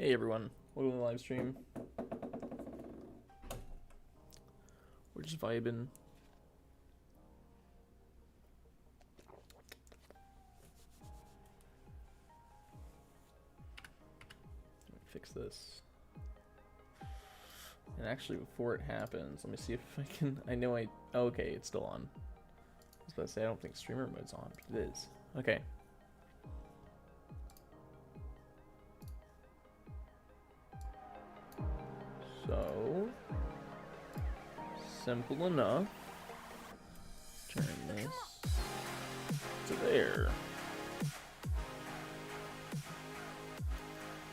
Hey everyone, welcome to the live stream. We're just vibing. Let me fix this. And actually, before it happens, let me see if I can. Oh, okay, it's still on. I was about to say I don't think streamer mode's on, but it is. Okay. So simple enough. Turn this to there.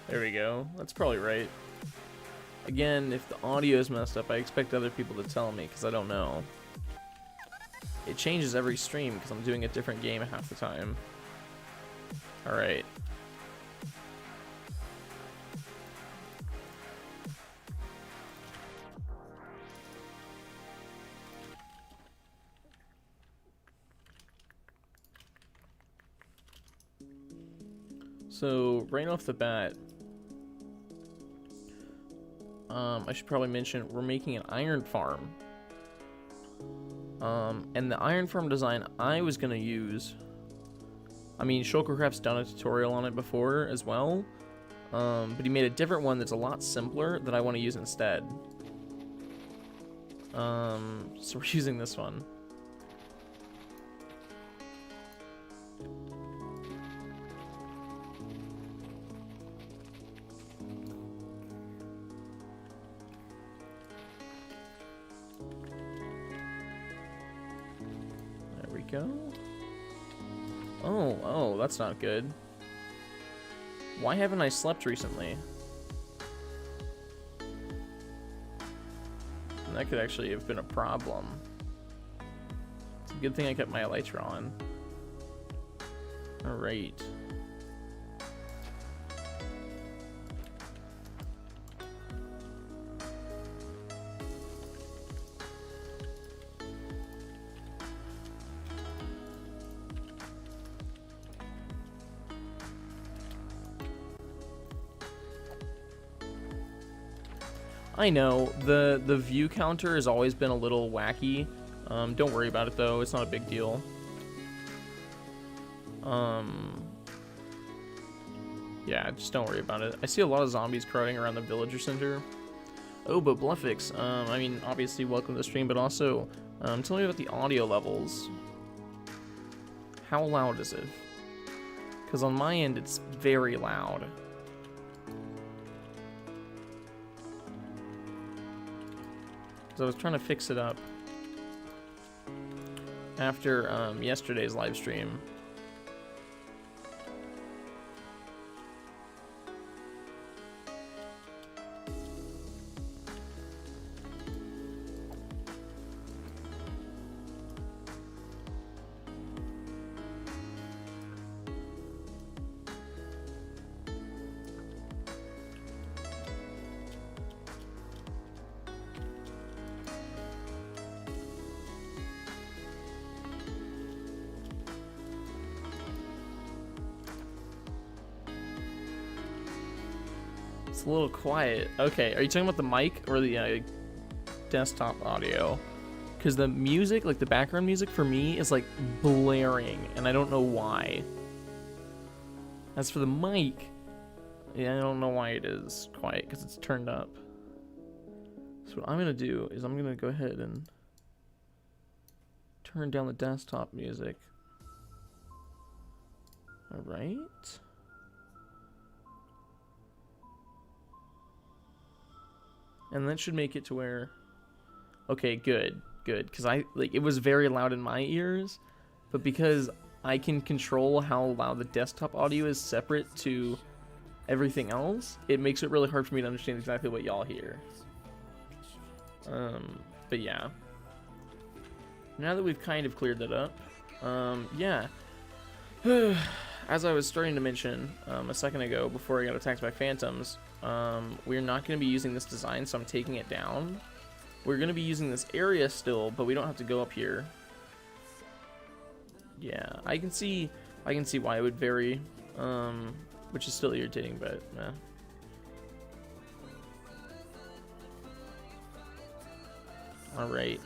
There we go. That's probably right. Again, if the audio is messed up, I expect other people to tell me because I don't know. It changes every stream because I'm doing a different game half the time. Alright. So, right off the bat, I should probably mention we're making an iron farm. And the iron farm design I was going to use, I mean, Shulkercraft's done a tutorial on it before as well, but he made a different one that's a lot simpler that I want to use instead. So we're using this one. Go. Oh, that's not good. Why haven't I slept recently? And that could actually have been a problem. It's a good thing I kept my elytra on. Alright. I know, the view counter has always been a little wacky. Don't worry about it though, it's not a big deal. Yeah, just don't worry about it. I see a lot of zombies crowding around the villager center. Oh, but Bluffix, I mean, obviously welcome to the stream, but also, tell me about the audio levels. How loud is it? Because on my end, it's very loud. I was trying to fix it up after yesterday's live stream. It's a little quiet. Okay, are you talking about the mic or the desktop audio? Because the music, like the background music for me, is like blaring, and I don't know why. As for the mic, yeah, I don't know why it is quiet, because it's turned up. So what I'm going to do is I'm going to go ahead and turn down the desktop music. Alright. And that should make it to where, okay, good, because it was very loud in my ears, but because I can control how loud the desktop audio is separate to everything else, it makes it really hard for me to understand exactly what y'all hear. But yeah. Now that we've kind of cleared that up, yeah. As I was starting to mention a second ago before I got attacked by phantoms, we're not going to be using this design, so I'm taking it down. We're going to be using this area still, but we don't have to go up here. Yeah, I can see why it would vary, which is still irritating, but Alright.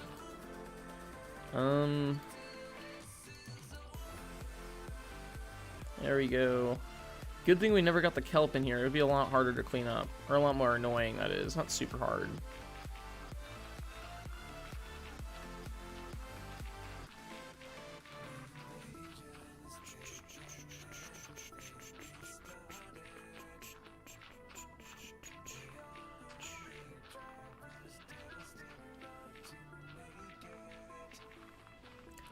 There we go. Good thing we never got the kelp in here. It would be a lot harder to clean up. Or a lot more annoying, that is. Not super hard.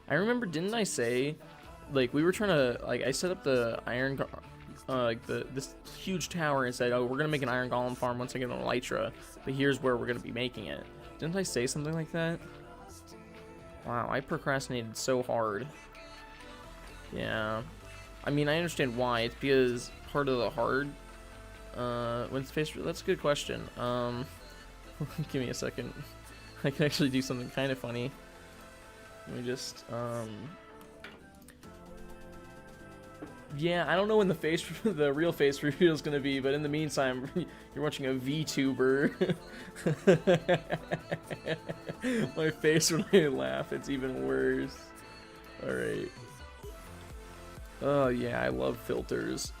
I remember, didn't I say, like, we were trying to, like, I set up the iron, like, this huge tower and said, oh, we're gonna make an iron golem farm once I get on Elytra, but here's where we're gonna be making it. Didn't I say something like that? Wow, I procrastinated so hard. Yeah. I mean, I understand why. It's because part of the hard, when it's faced, that's a good question. Give me a second. I can actually do something kind of funny. Let me just, yeah, I don't know when the real face reveal is going to be, but in the meantime, you're watching a VTuber. My face when I laugh, it's even worse. Alright. Oh, yeah, I love filters.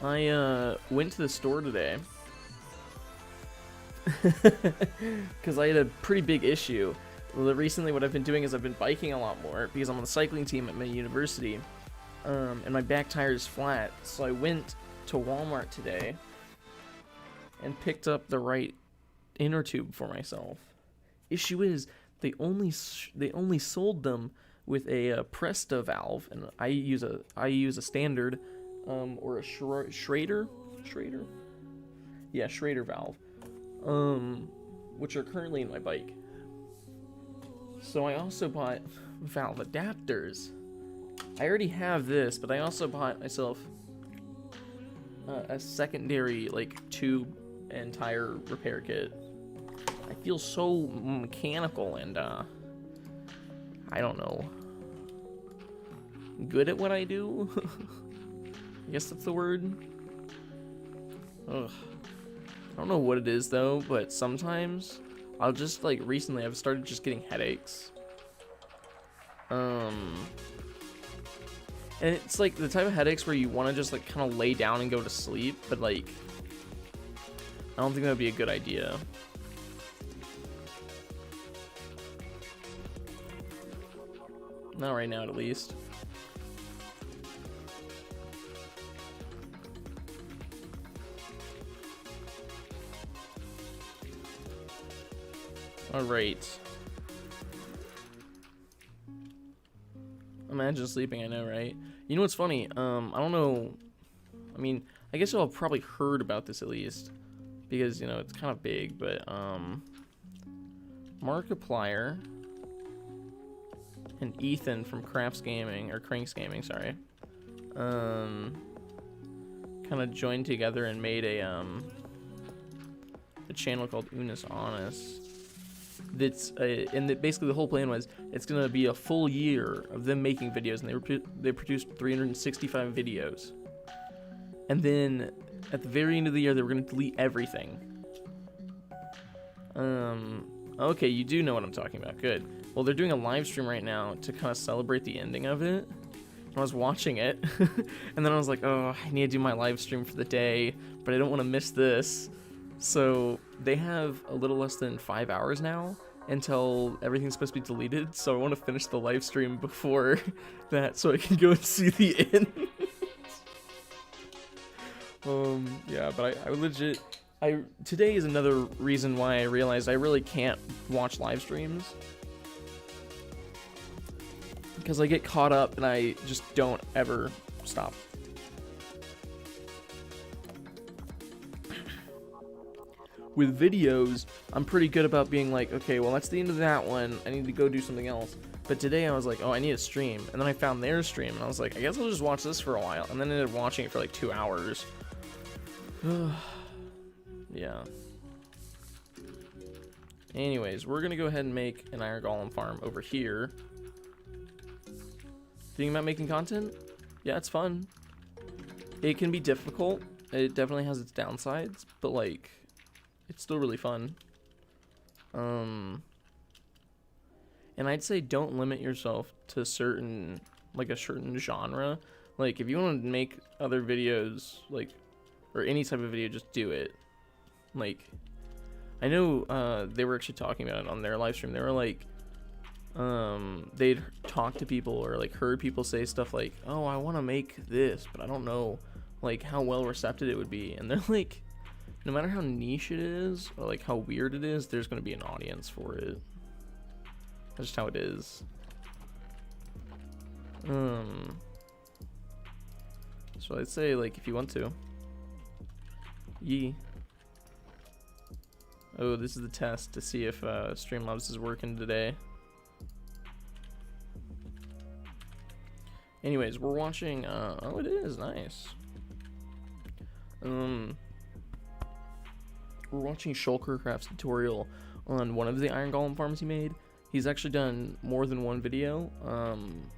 I went to the store today because I had a pretty big issue. Recently what I've been doing is I've been biking a lot more because I'm on the cycling team at my university, and my back tire is flat, so I went to Walmart today and picked up the right inner tube for myself. Issue is they only sold them with a Presta valve, and I use a standard or a Schrader? Yeah, Schrader valve, which are currently in my bike. So I also bought valve adapters. I already have this, but I also bought myself a secondary, like, tube and tire repair kit. I feel so mechanical and, I don't know, good at what I do? I guess that's the word. Ugh. I don't know what it is though, but sometimes I'll just, like, recently I've started just getting headaches. And it's like the type of headaches where you want to just, like, kind of lay down and go to sleep, but, like, I don't think that would be a good idea. Not right now, at least. Alright. Imagine sleeping, I know, right? You know what's funny? I don't know. I mean, I guess y'all have probably heard about this at least, because, you know, it's kind of big, but, Markiplier and Ethan from Crafts Gaming, or Cranks Gaming, sorry, kind of joined together and made a channel called Unis Honest. That's and basically the whole plan was it's gonna be a full year of them making videos, and they produced 365 videos, and then at the very end of the year they were gonna delete everything. Okay, you do know what I'm talking about. Good. Well, they're doing a live stream right now to kind of celebrate the ending of it. And I was watching it, and then I was like, oh, I need to do my live stream for the day, but I don't want to miss this. So they have a little less than 5 hours now until everything's supposed to be deleted. So I want to finish the live stream before that so I can go and see the end. Yeah, but I legit, today is another reason why I realized I really can't watch live streams. Because I get caught up and I just don't ever stop. With videos, I'm pretty good about being like, okay, well, that's the end of that one. I need to go do something else. But today I was like, oh, I need a stream. And then I found their stream, and I was like, I guess I'll just watch this for a while. And then I ended up watching it for like 2 hours. Yeah. Anyways, we're going to go ahead and make an iron golem farm over here. Thinking about making content? Yeah, it's fun. It can be difficult. It definitely has its downsides, but like, it's still really fun. And I'd say don't limit yourself to certain, like a certain genre. Like if you want to make other videos, like, or any type of video, just do it. Like, I know they were actually talking about it on their live stream. They were like, they'd talked to people or like heard people say stuff like, oh, I want to make this, but I don't know like how well receptive it would be. And they're like, no matter how niche it is or like how weird it is, there's going to be an audience for it. That's just how it is. So I'd say, like, if you want to. Yee. Oh, this is the test to see if Streamlabs is working today. Anyways, we're watching, oh, it is, nice. We're watching Shulkercraft's tutorial on one of the iron golem farms he made. He's actually done more than one video.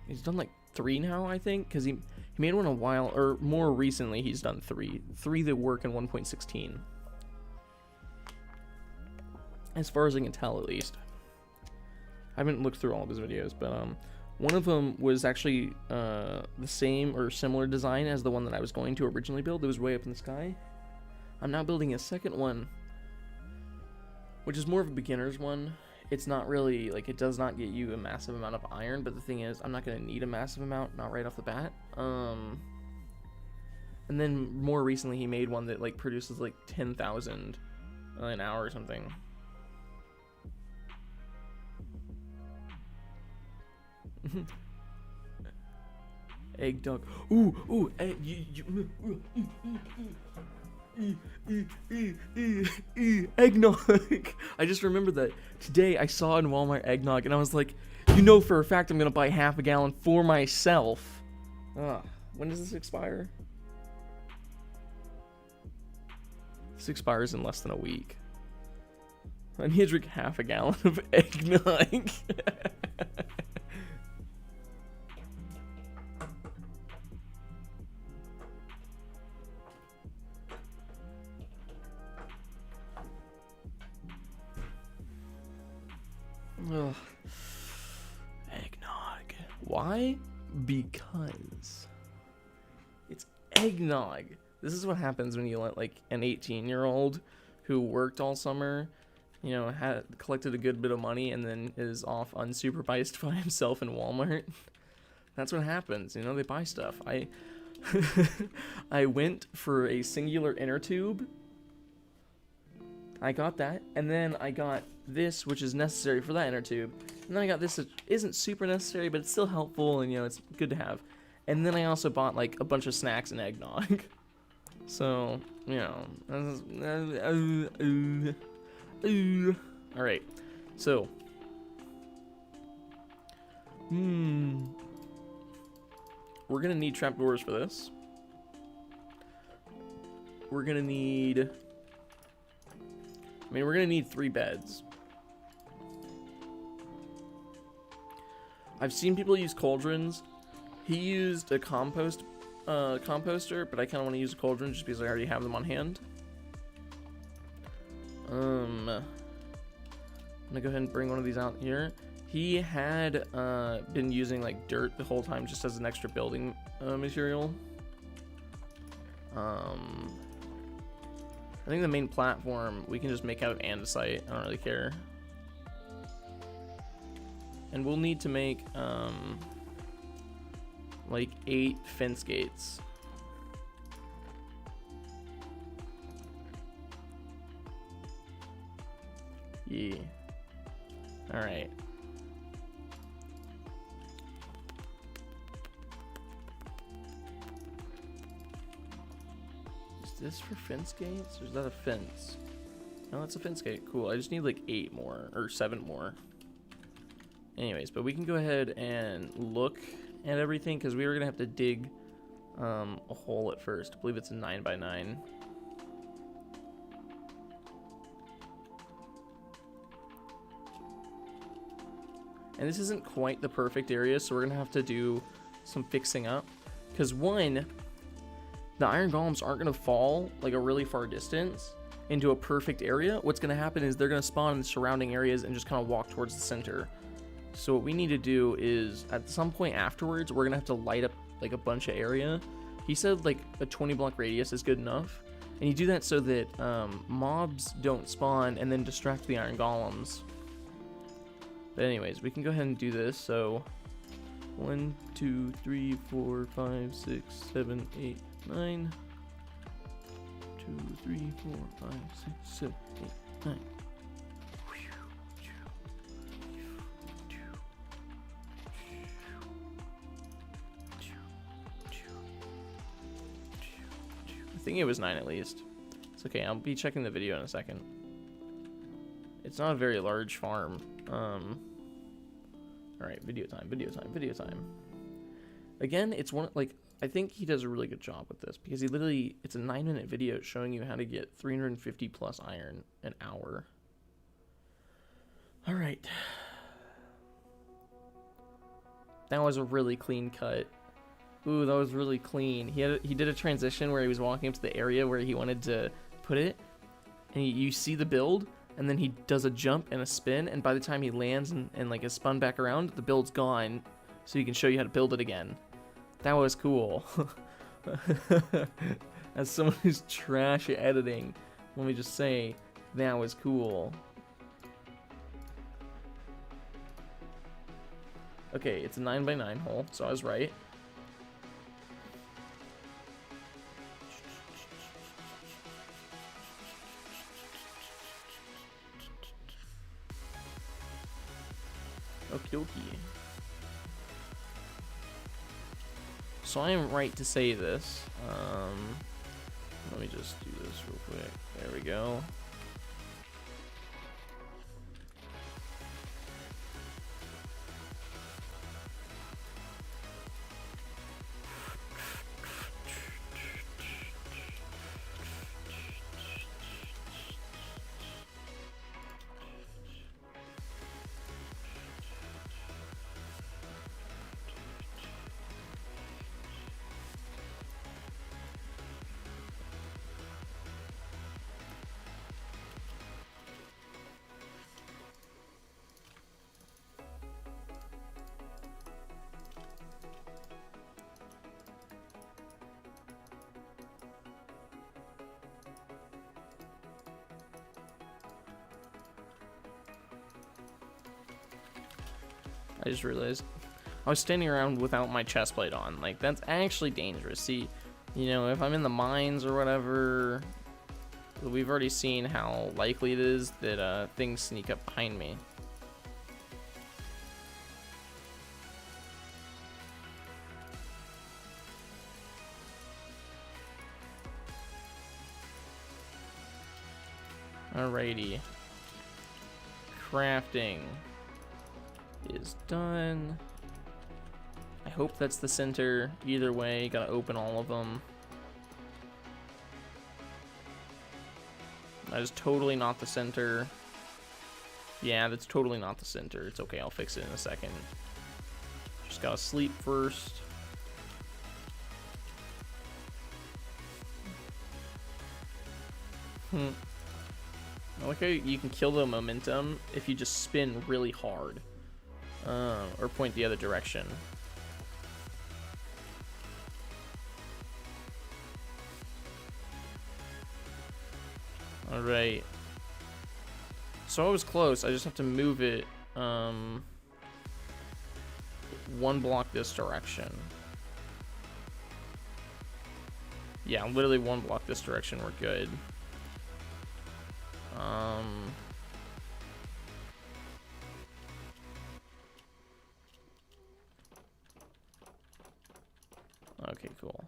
He's done like 3 now, I think, because he made one a while, or more recently he's done 3 that work in 1.16. As far as I can tell, at least. I haven't looked through all of his videos, but one of them was actually the same or similar design as the one that I was going to originally build. It was way up in the sky. I'm now building a second one, which is more of a beginner's one. It's not really, like, it does not get you a massive amount of iron, but the thing is, I'm not going to need a massive amount, not right off the bat. And then more recently, he made one that, like, produces, like, 10,000 an hour or something. Egg dog. Ooh, eggnog. I just remembered that today I saw in Walmart eggnog and I was like, you know for a fact I'm gonna buy half a gallon for myself. When does this expire? This expires in less than a week. I need to drink half a gallon of eggnog. Ugh. Eggnog. Why? Because it's eggnog. This is what happens when you let like an 18-year-old who worked all summer, you know, had collected a good bit of money and then is off unsupervised by himself in Walmart. That's what happens, you know, they buy stuff. I went for a singular inner tube. I got that, and then I got this, which is necessary for that inner tube. And then I got this, which isn't super necessary, but it's still helpful, and, you know, it's good to have. And then I also bought, like, a bunch of snacks and eggnog. So, you know. Alright. So. We're gonna need trapdoors for this. We're gonna need... we're gonna need 3 beds. I've seen people use cauldrons. He used a composter, but I kind of want to use a cauldron just because I already have them on hand. I'm gonna go ahead and bring one of these out here. He had been using like dirt the whole time just as an extra building material. I think the main platform we can just make out of andesite. I don't really care. And we'll need to make like 8 fence gates. Yeah. All right. Is this for fence gates, or is that a fence? No, that's a fence gate. Cool. I just need like 8 more or 7 more. Anyways, but we can go ahead and look at everything because we were gonna have to dig a hole at first. I believe it's a 9x9. And this isn't quite the perfect area, so we're gonna have to do some fixing up. Because one, the iron golems aren't going to fall like a really far distance into a perfect area. What's going to happen is they're going to spawn in the surrounding areas and just kind of walk towards the center. So what we need to do is at some point afterwards, we're going to have to light up like a bunch of area. He said like a 20 block radius is good enough. And you do that so that mobs don't spawn and then distract the iron golems. But anyways, we can go ahead and do this. So 1, 2, 3, 4, 5, 6, 7, 8, 9. 2, 3, 4, 5, 6, 7, 8, 9. I think it was 9 at least. It's okay, I'll be checking the video in a second. It's not a very large farm. Alright, video time, video time, video time. Again, it's one, like, I think he does a really good job with this because he literally, it's a 9-minute video showing you how to get 350 plus iron an hour. Alright. That was a really clean cut. Ooh, that was really clean. He did a transition where he was walking up to the area where he wanted to put it, and you see the build, and then he does a jump and a spin, and by the time he lands and like is spun back around, the build's gone, so he can show you how to build it again. That was cool. As someone who's trash at editing, let me just say, that was cool. Okay, it's a 9x9 hole, so I was right. Okie dokie. So I am right to say this. Let me just do this real quick. There we go. I just realized I was standing around without my chest plate on. Like, that's actually dangerous. See, you know, if I'm in the mines or whatever, we've already seen how likely it is that things sneak up behind me. Alrighty. Crafting is done. I hope that's the center. Either way, gotta open all of them. That is totally not the center. Yeah, that's totally not the center. It's okay, I'll fix it in a second. Just gotta sleep first. I like how you can kill the momentum if you just spin really hard. Or point the other direction. Alright. So I was close. I just have to move it 1 block this direction. Yeah, literally 1 block this direction. We're good. Okay, cool.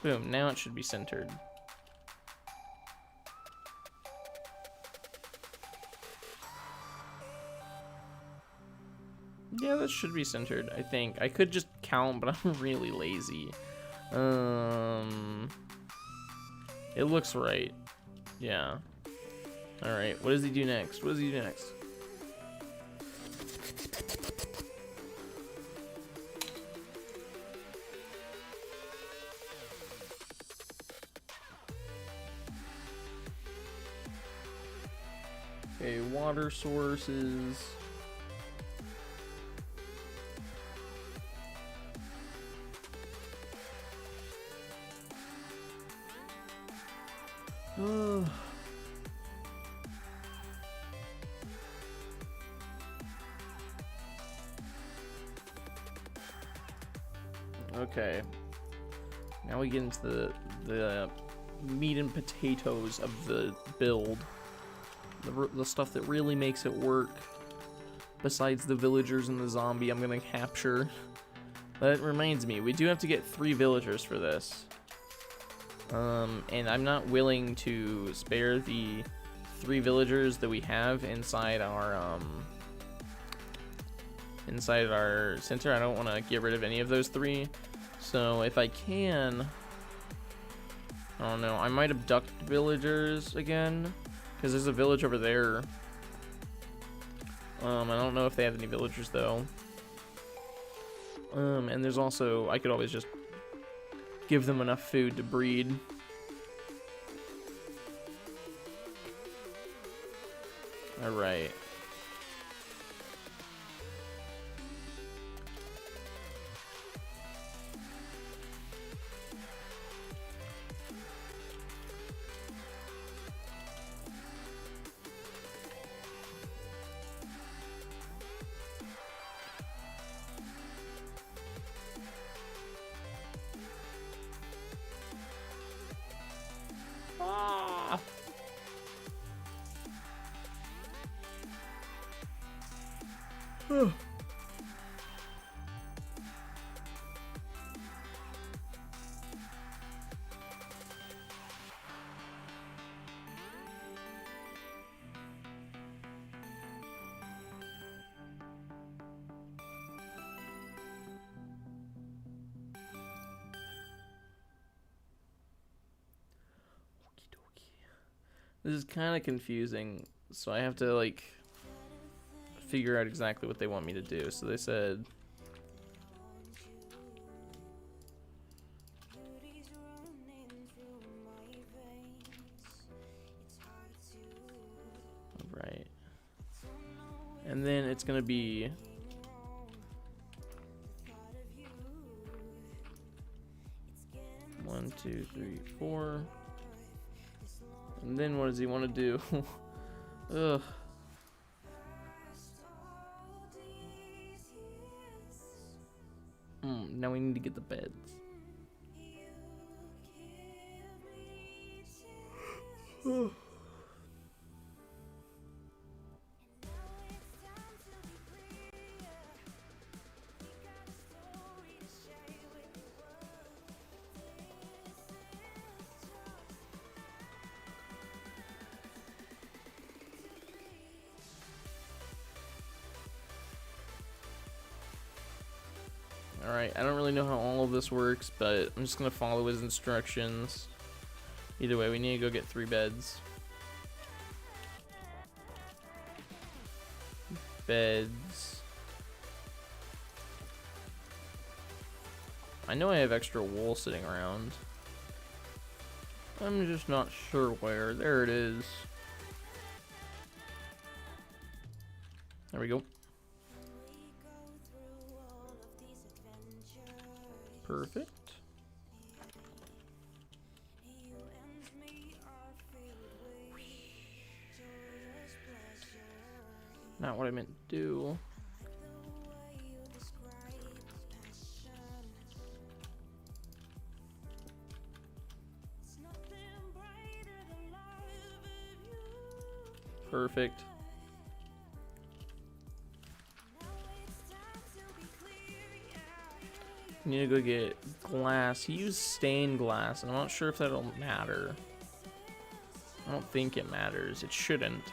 Boom, now it should be centered. Yeah, that should be centered, I think. I could just count, but I'm really lazy. It looks right. Yeah. Alright, what does he do next? What does he do next? Okay, water sources. Okay. Now we get into the meat and potatoes of the build. The stuff that really makes it work. Besides the villagers and the zombie I'm gonna capture. That reminds me, we do have to get 3 villagers for this. And I'm not willing to spare the 3 villagers that we have inside our center. I don't want to get rid of any of those 3. So if I can, I don't know, I might abduct villagers again, because there's a village over there. I don't know if they have any villagers though. And there's also, I could always just give them enough food to breed. Alright. This is kind of confusing, so I have to, like, figure out exactly what they want me to do. So they said... Right. And then it's gonna be... 1, 2, 3, 4... And then what does he want to do? Ugh. Now we need to get the beds. Alright, I don't really know how all of this works, but I'm just gonna follow his instructions. Either way, we need to go get 3 beds. Beds. I know I have extra wool sitting around. I'm just not sure where. There it is. There we go. Perfect. Not what I meant to do. Perfect. Need to go get glass. He used stained glass, and I'm not sure if that'll matter. I don't think it matters. It shouldn't.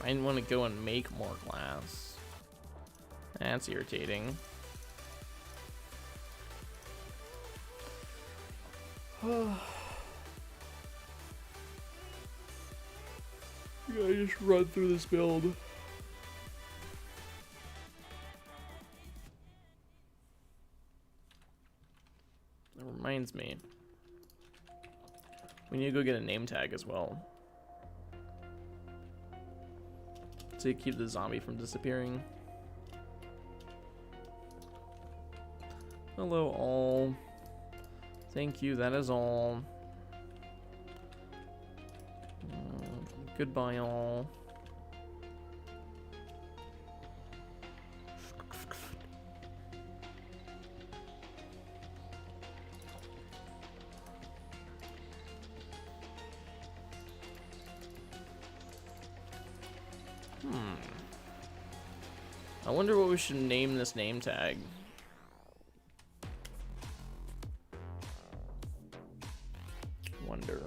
I I want to go and make more glass. That's irritating. I just run through this build. That reminds me. We need to go get a name tag as well. To keep the zombie from disappearing. Hello all. Thank you, that is all. Goodbye all. I wonder what we should name this name tag. Wonder.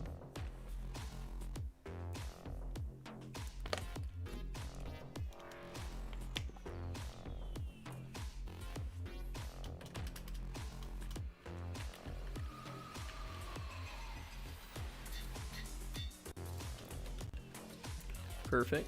Perfect.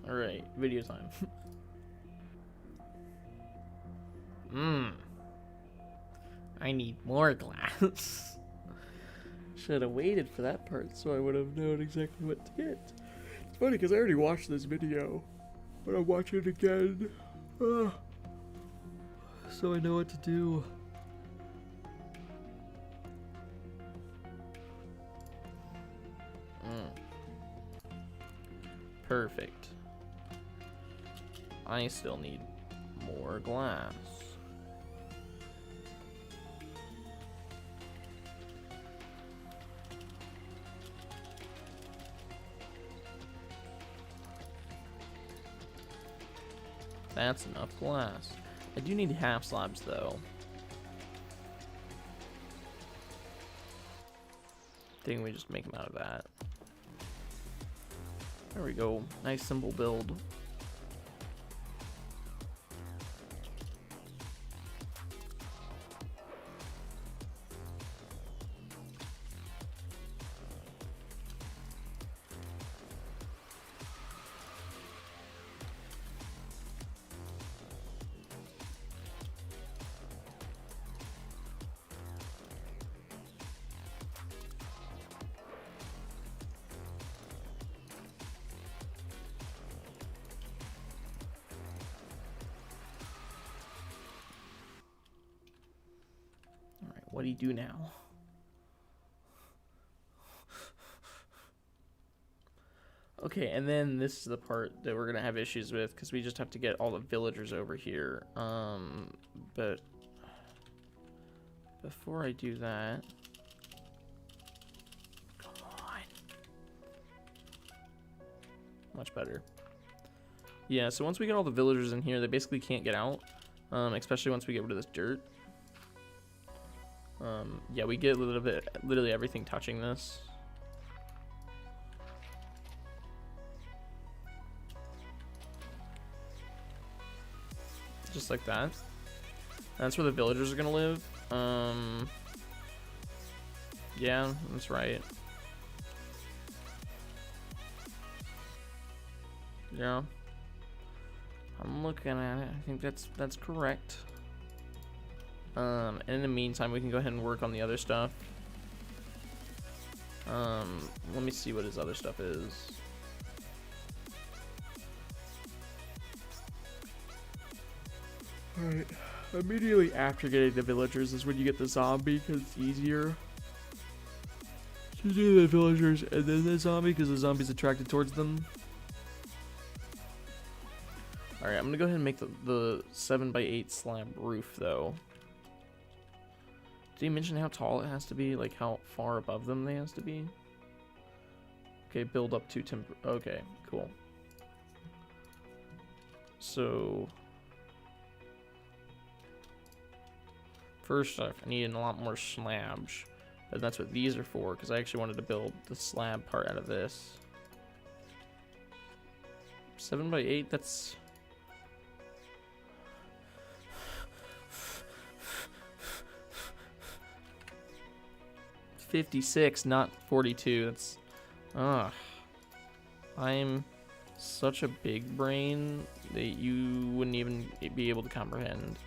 Alright, video time. I need more glass. Should have waited for that part so I would have known exactly what to get. It's funny because I already watched this video, but I'm watching it again. So I know what to do. Perfect. I still need more glass. That's enough glass. I do need half slabs though. I think we just make them out of that. There we go. Nice simple build. What do you do now? Okay, and then this is the part that we're gonna have issues with because we just have to get all the villagers over here. But before I do that, come on. Much better. Yeah, so once we get all the villagers in here, they basically can't get out, especially once we get rid of this dirt. Yeah, we get a little bit, literally everything touching this. Just like that. That's where the villagers are gonna live. Yeah, that's right. Yeah. I'm looking at it. I think that's correct. And in the meantime, we can go ahead and work on the other stuff. Let me see what his other stuff is. Alright, immediately after getting the villagers is when you get the zombie, because it's easier. to do the villagers and then the zombie because the zombie's attracted towards them. Alright, I'm gonna go ahead and make the 7x8 slab roof though. Did he mention how tall it has to be? Like how far above them they has to be? Okay, build up to timber. Okay, cool. So first off, I need a lot more slabs. But that's what these are for, because I actually wanted to build the slab part out of this. 7x8, that's... $56, not 42. That's... I'm such a big brain that you wouldn't even be able to comprehend.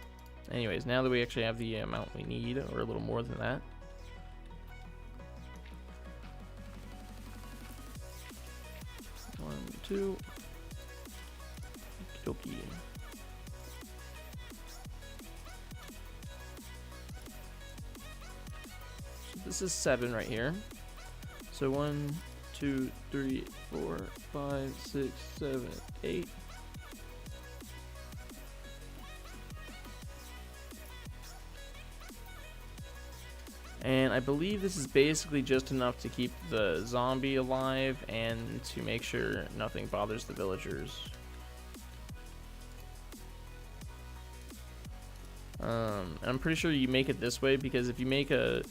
Anyways, now that we actually have the amount we need, or a little more than that. One, two. Okie dokie. So this is 7 right here. So 1, 2, 3, 4, 5, 6, 7, 8. And I believe this is basically just enough to keep the zombie alive and to make sure nothing bothers the villagers. I'm pretty sure you make it this way because if you make a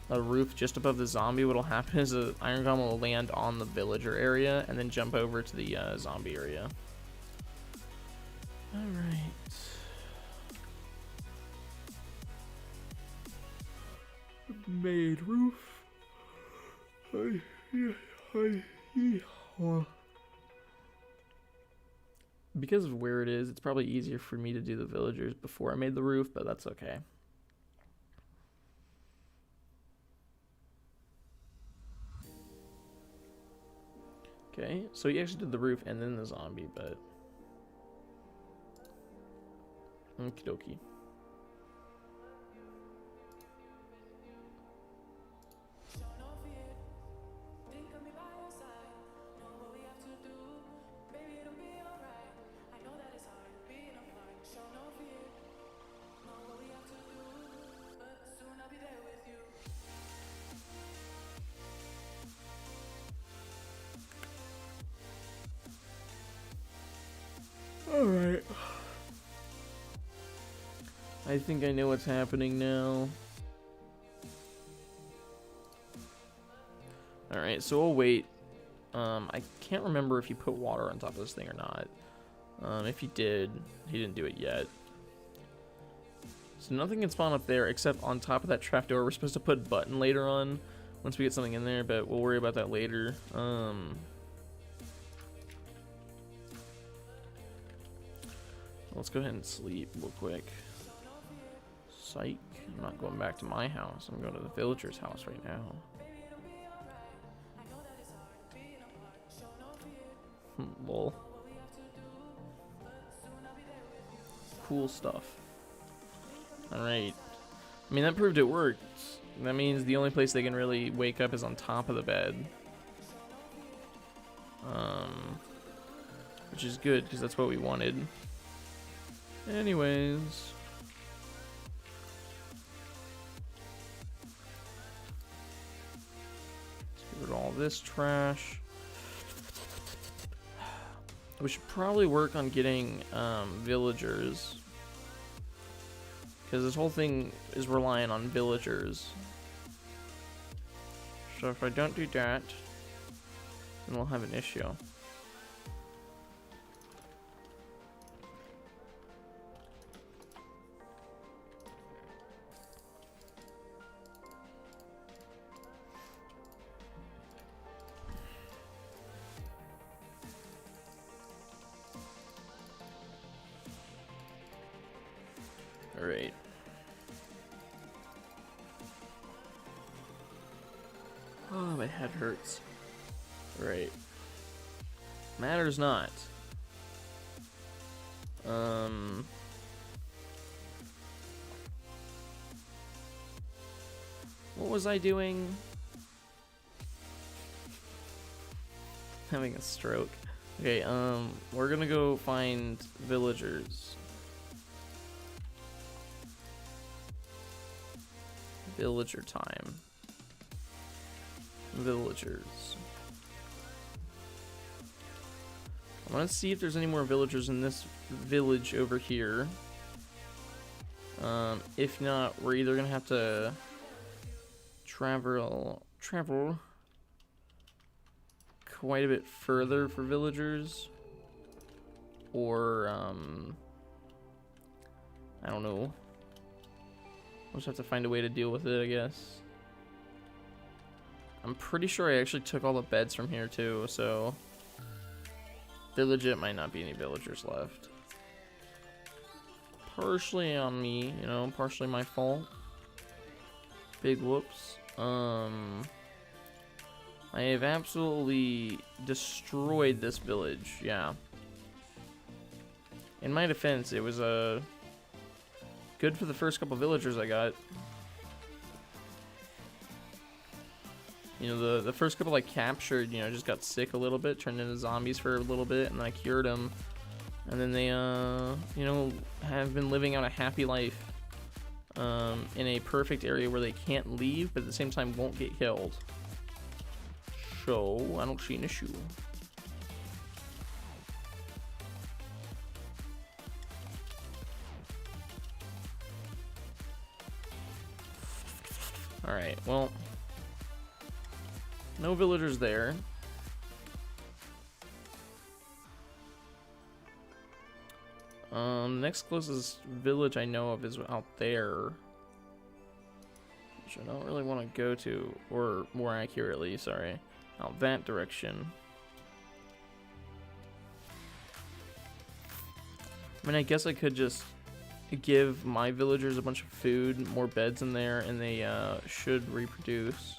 roof just above the zombie, what'll happen is an iron golem will land on the villager area and then jump over to the zombie area. Alright. Made roof. Because of where it is, it's probably easier for me to do the villagers before I made the roof, but that's okay. Okay, so he actually did the roof and then the zombie, but... Okie dokie. Alright. I think I know what's happening now. Alright, so we'll wait. I can't remember if he put water on top of this thing or not. If he did, he didn't do it yet. So nothing can spawn up there except on top of that trapdoor. We're supposed to put a button later on once we get something in there, but we'll worry about that later. Let's go ahead and sleep real quick. Psych. I'm not going back to my house. I'm going to the villager's house right now. Lol. Cool stuff. Alright. I mean, that proved it worked. That means the only place they can really wake up is on top of the bed. Which is good, because that's what we wanted. Anyways. Let's get rid of all this trash. We should probably work on getting villagers. Because this whole thing is relying on villagers. So if I don't do that, then we'll have an issue. Alright. Oh, my head hurts. Alright. Matters not. What was I doing? Having a stroke. Okay, we're gonna go find villagers. Villager time. Villagers. I want to see if there's any more villagers in this village over here. If not, we're either gonna have to travel quite a bit further for villagers, or I don't know. We'll just have to find a way to deal with it, I guess. I'm pretty sure I actually took all the beds from here too, so there legit might not be any villagers left. Partially on me, you know, partially my fault. Big whoops. I have absolutely destroyed this village, yeah. In my defense, it was good for the first couple villagers I got. You know, the first couple I captured, you know, just got sick a little bit, turned into zombies for a little bit, and I cured them. And then they, you know, have been living out a happy life in a perfect area where they can't leave, but at the same time won't get killed. So, I don't see an issue. Alright, well, no villagers there. The next closest village I know of is out there, which I don't really want to go to, or more accurately, sorry, out that direction. I mean, I guess I could just give my villagers a bunch of food, more beds in there, and they should reproduce.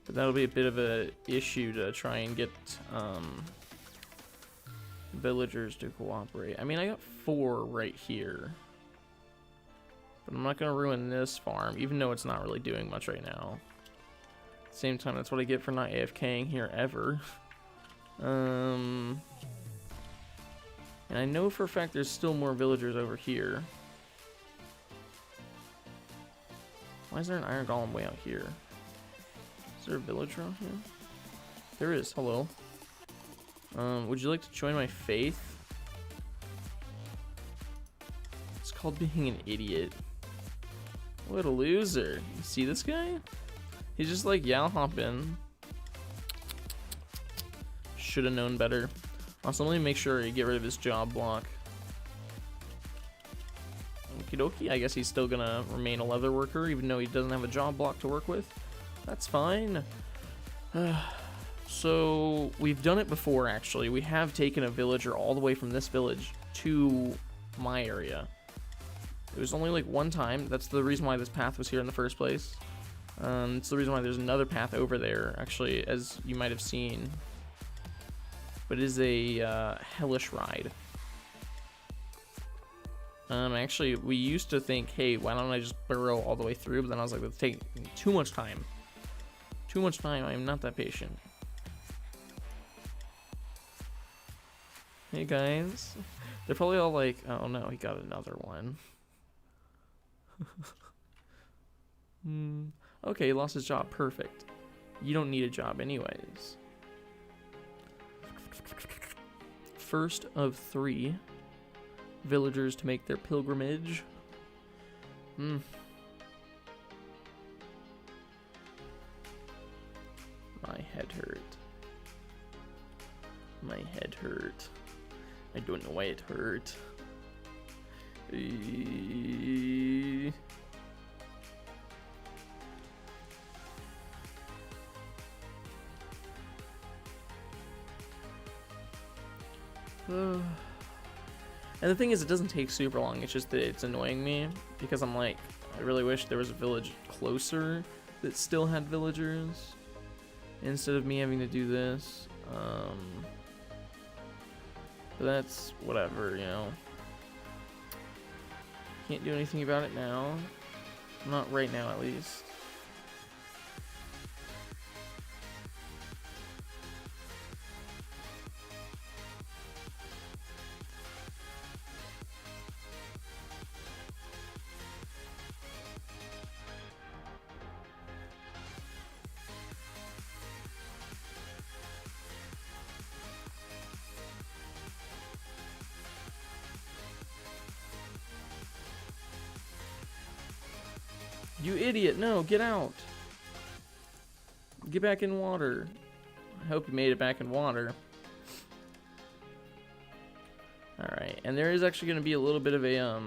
But that'll be a bit of an issue to try and get villagers to cooperate. I mean, I got 4 right here. But I'm not going to ruin this farm, even though it's not really doing much right now. At the same time, that's what I get for not AFKing here ever. And I know for a fact there's still more villagers over here. Why is there an iron golem way out here? Is there a villager out here? There is. Hello. Would you like to join my faith? It's called being an idiot. What a loser. You see this guy? He's just like, yeah, I'll hop in. Should have known better. Also, let me make sure you get rid of his job block. Okie dokie. I guess he's still gonna remain a leather worker, even though he doesn't have a job block to work with. That's fine. So, we've done it before, actually. We have taken a villager all the way from this village to my area. It was only like one time. That's the reason why this path was here in the first place. It's the reason why there's another path over there, actually, as you might have seen. But it is a hellish ride. Actually, we used to think, hey, why don't I just burrow all the way through? But then I was like, it's taking too much time. Too much time. I am not that patient. Hey, guys. They're probably all like, oh, no, he got another one. Okay, he lost his job. Perfect. You don't need a job anyways. First of 3 villagers to make their pilgrimage. My head hurt. My head hurt. I don't know why it hurt. And the thing is, it doesn't take super long. It's just that it's annoying me because I'm like, I really wish there was a village closer that still had villagers instead of me having to do this. But that's whatever, you know. Can't do anything about it now. Not right now, at least. You idiot! No, get out! Get back in water. I hope you made it back in water. Alright, and there is actually going to be a little bit of a,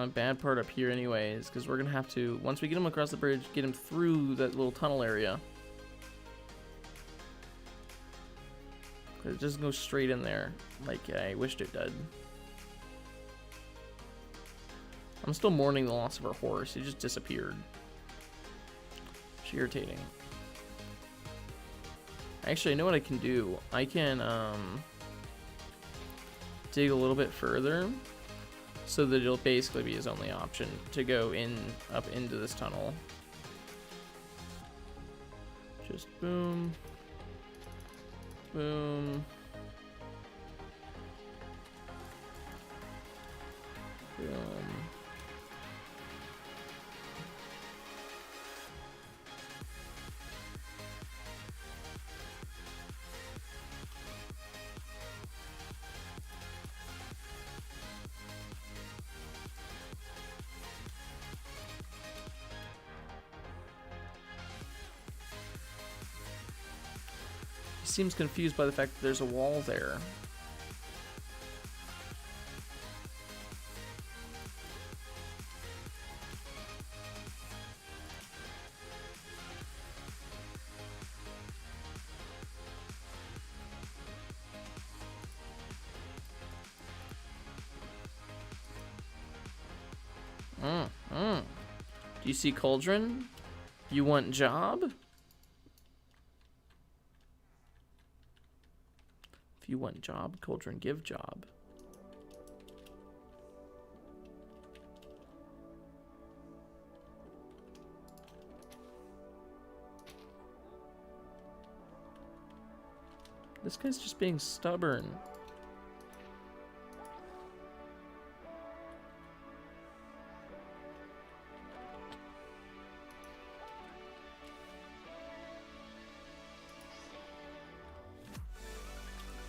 bad part up here anyways, because we're going to have to, once we get him across the bridge, get him through that little tunnel area. It doesn't go straight in there, like I wished it did. I'm still mourning the loss of our horse. He just disappeared. It's irritating. Actually, I know what I can do. I can dig a little bit further so that it'll basically be his only option to go in up into this tunnel. Just boom. Boom. Boom. He seems confused by the fact that there's a wall there. Do you see Cauldron? You want job? If you want job, Cauldron, give job. This guy's just being stubborn.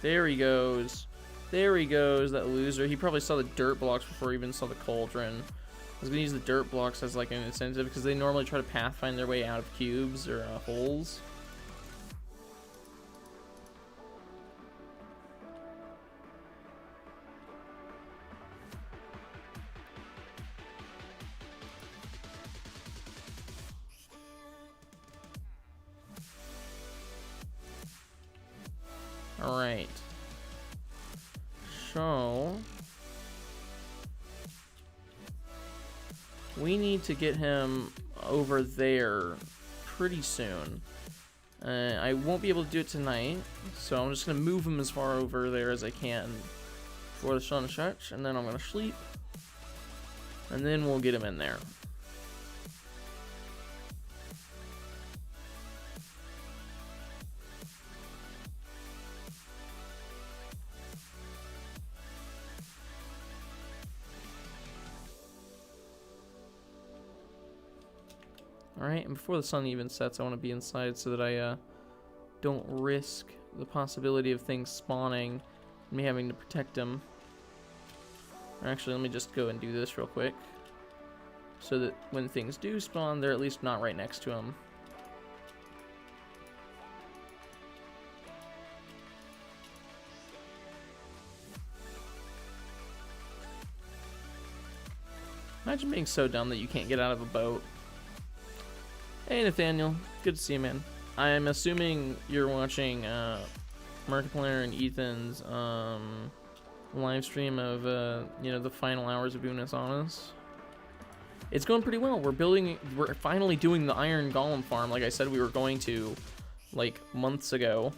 There he goes. There he goes, that loser. He probably saw the dirt blocks before he even saw the Cauldron. I was gonna use the dirt blocks as like an incentive because they normally try to pathfind their way out of cubes or holes. Alright. So we need to get him over there pretty soon. I won't be able to do it tonight, so I'm just going to move him as far over there as I can before the sun sets, and then I'm going to sleep, and then we'll get him in there. Alright, and before the sun even sets, I want to be inside so that I don't risk the possibility of things spawning and me having to protect them. Or actually, let me just go and do this real quick so that when things do spawn, they're at least not right next to them. Imagine being so dumb that you can't get out of a boat. Hey Nathaniel, good to see you, man. I'm assuming you're watching Markiplier and Ethan's live stream of you know, the final hours of doing this on us. It's going pretty well. We're finally doing the iron golem farm like I said we were going to like months ago.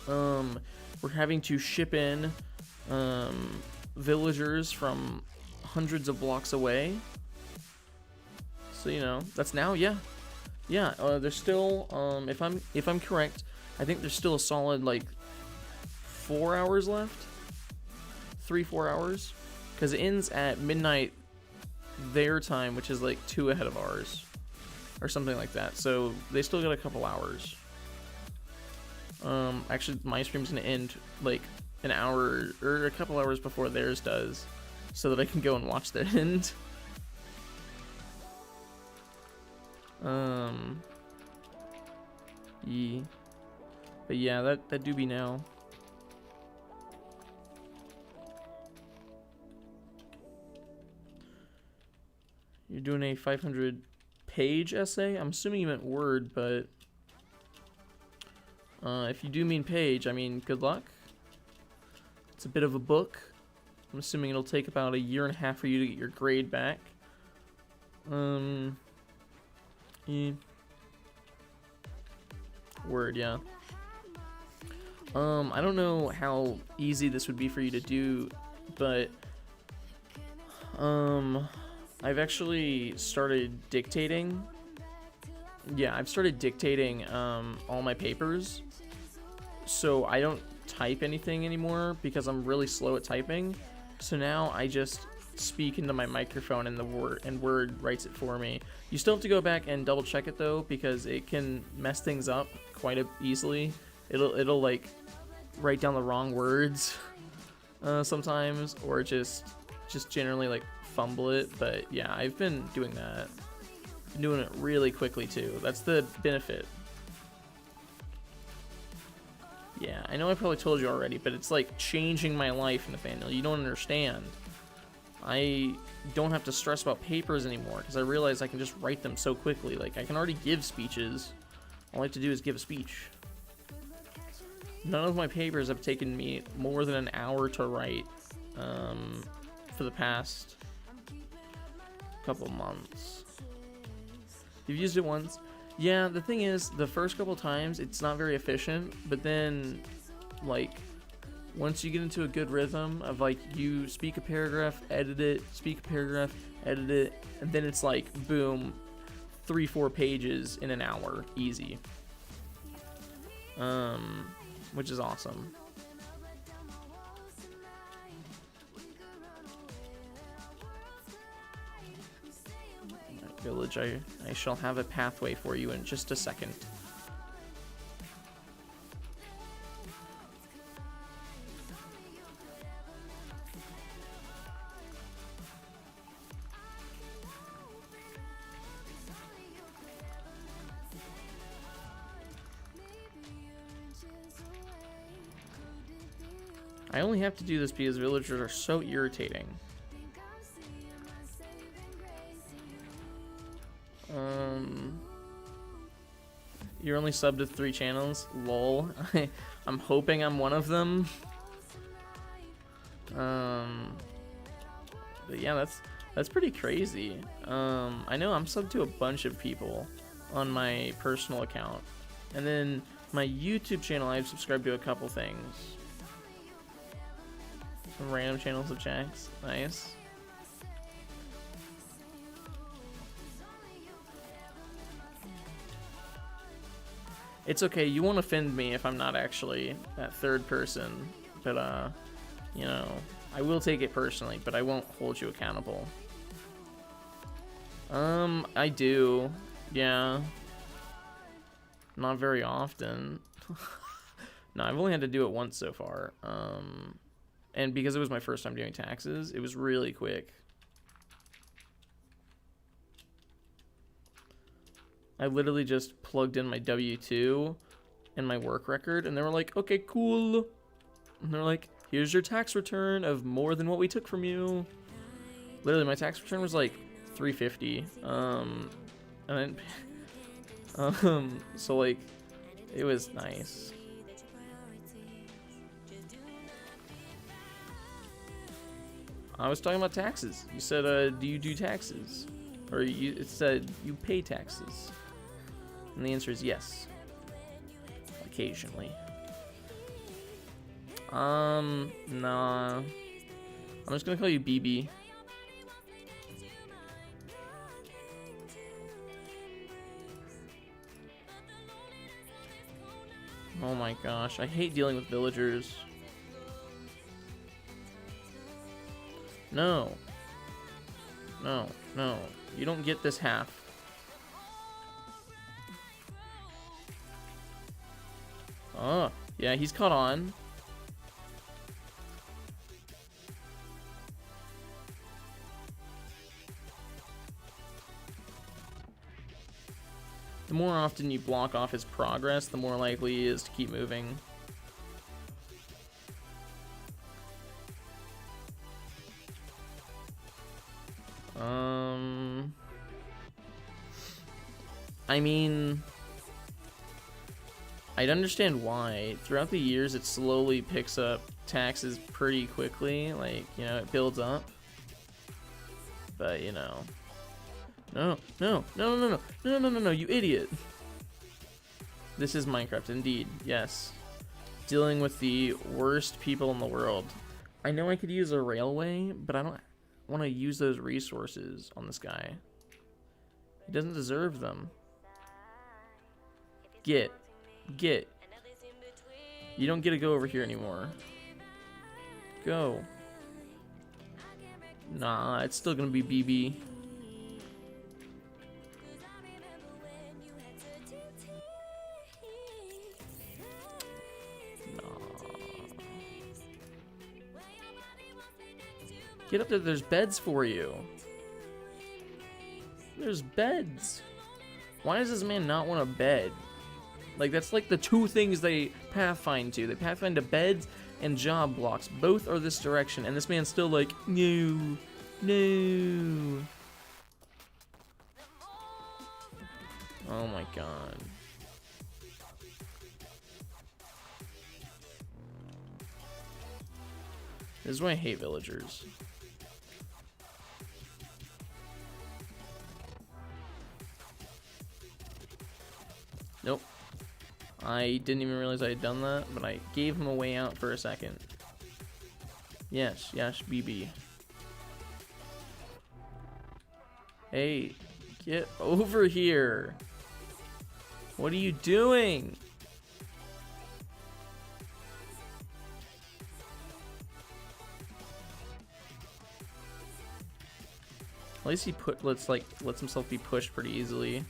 We're having to ship in villagers from hundreds of blocks away. So, you know, that's now, yeah. There's still, if I'm correct, I think there's still a solid, like, 4 hours left. 3-4 hours. Because it ends at midnight their time, which is, like, 2 ahead of ours. Or something like that. So, they still got a couple hours. Actually, my stream's gonna end, like, an hour, or a couple hours before theirs does. so that I can go and watch the end. Yeah. But yeah, that do be now. You're doing a 500-page essay? I'm assuming you meant word, but if you do mean page, I mean, good luck. It's a bit of a book. I'm assuming it'll take about a year and a half for you to get your grade back. Yeah. Word, yeah. I don't know how easy this would be for you to do, but I've actually started dictating. Yeah, I've started dictating all my papers, so I don't type anything anymore because I'm really slow at typing. So now I just speak into my microphone and Word writes it for me. You still have to go back and double check it though, because it can mess things up quite easily. It'll like write down the wrong words sometimes, or just generally like fumble it. But yeah, I've been doing that. Been doing it really quickly too. That's the benefit. Yeah, I know I probably told you already, but it's like changing my life, Nathaniel. You don't understand. I don't have to stress about papers anymore because I realize I can just write them so quickly. Like, I can already give speeches. All I have to do is give a speech. None of my papers have taken me more than an hour to write for the past couple months. You've used it once? Yeah, the thing is, the first couple times, it's not very efficient, but then, like, once you get into a good rhythm of, like, you speak a paragraph, edit it, speak a paragraph, edit it, and then it's like, boom, 3-4 pages in an hour, easy. Which is awesome. Village, I shall have a pathway for you in just a second. I only have to do this because villagers are so irritating. You're only subbed to 3 channels? Lol. I'm hoping I'm one of them. But yeah, that's pretty crazy. I know I'm subbed to a bunch of people on my personal account. And then my YouTube channel, I've subscribed to a couple things. Some random channels of Jax. Nice. It's okay, you won't offend me if I'm not actually that third person, but you know, I will take it personally, but I won't hold you accountable. I do, yeah. Not very often. No, I've only had to do it once so far, and because it was my first time doing taxes, it was really quick. I literally just plugged in my W-2 and my work record, and they were like, okay, cool. And they're like, here's your tax return of more than what we took from you. Literally, my tax return was like $350. And then, so like, it was nice. I was talking about taxes. You said, do you do taxes? Or it said you pay taxes. And the answer is yes. Occasionally. Nah. I'm just gonna call you BB. Oh my gosh, I hate dealing with villagers. No. No, no. You don't get this half. Oh, yeah, he's caught on. The more often you block off his progress, the more likely he is to keep moving. I mean, I'd understand why. Throughout the years, it slowly picks up taxes pretty quickly. Like, you know, it builds up. But, you know. No, no, no, no, no, no, no, no, no, you idiot. This is Minecraft, indeed. Yes. Dealing with the worst people in the world. I know I could use a railway, but I don't want to use those resources on this guy. He doesn't deserve them. Get. You don't get to go over here anymore. Go. Nah, it's still gonna be BB. Get up there, there's beds for you. There's beds. Why does this man not want a bed? Like, that's like the two things they pathfind to. They pathfind to beds and job blocks. Both are this direction, and this man's still like, no, no. Oh my god. This is why I hate villagers. Nope. I didn't even realize I had done that, but I gave him a way out for a second. Yes, yes, BB. Hey, get over here. What are you doing? At least he lets himself be pushed pretty easily.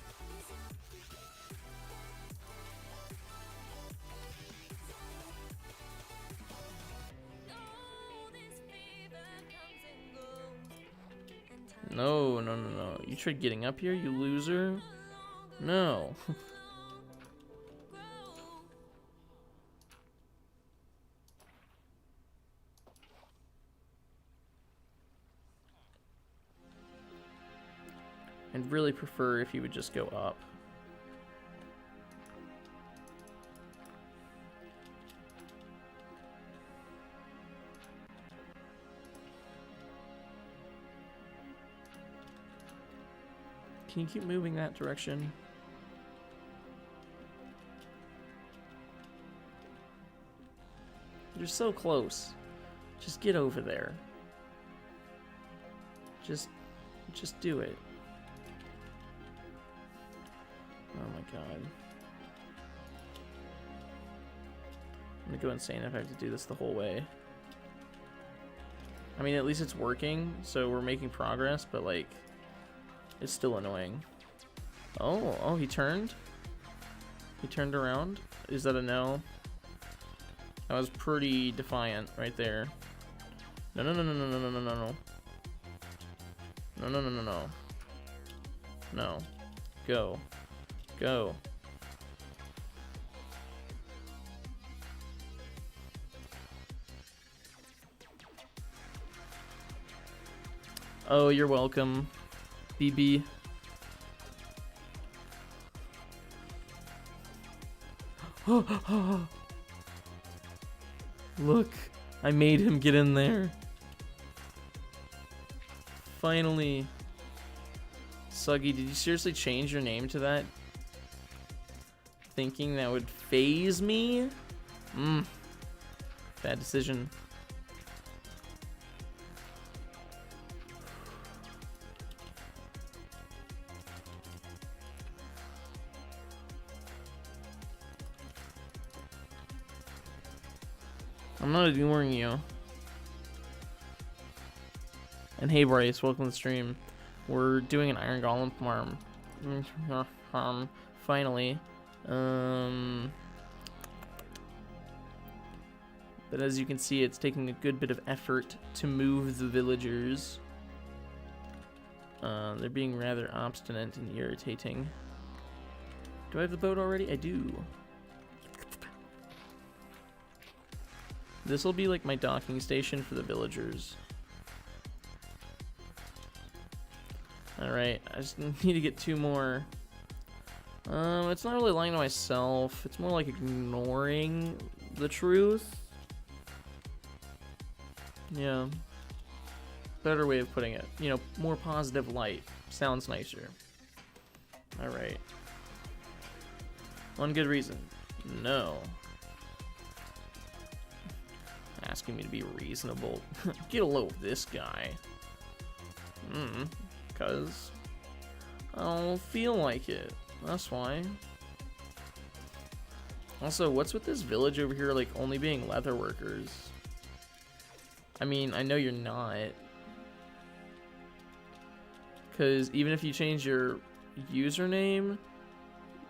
No, no, no, no. You tried getting up here, you loser? No. I'd really prefer if you would just go up. Can you keep moving that direction? You're so close. Just get over there. Just do it. Oh my god. I'm gonna go insane if I have to do this the whole way. I mean, at least it's working, so we're making progress, but like, it's still annoying. Oh, he turned? He turned around? Is that a no? That was pretty defiant right there. No, no, no, no, no, no, no, no, no. No, no, no, no, no. No. Go. Go. Oh, you're welcome, BB. Look, I made him get in there. Finally. Suggy, did you seriously change your name to that? Thinking that would phase me? Bad decision. I'm not ignoring you. And hey Bryce, welcome to the stream. We're doing an Iron Golem farm. Finally. But as you can see, it's taking a good bit of effort to move the villagers. They're being rather obstinate and irritating. Do I have the boat already? I do. This will be like my docking station for the villagers. Alright, I just need to get 2 more. It's not really lying to myself. It's more like ignoring the truth. Yeah. Better way of putting it. You know, more positive light. Sounds nicer. Alright. One good reason. No. Asking me to be reasonable. Get a load of this guy. Because I don't feel like it. That's why. Also, what's with this village over here, like, only being leather workers? I mean, I know you're not. Because even if you change your username,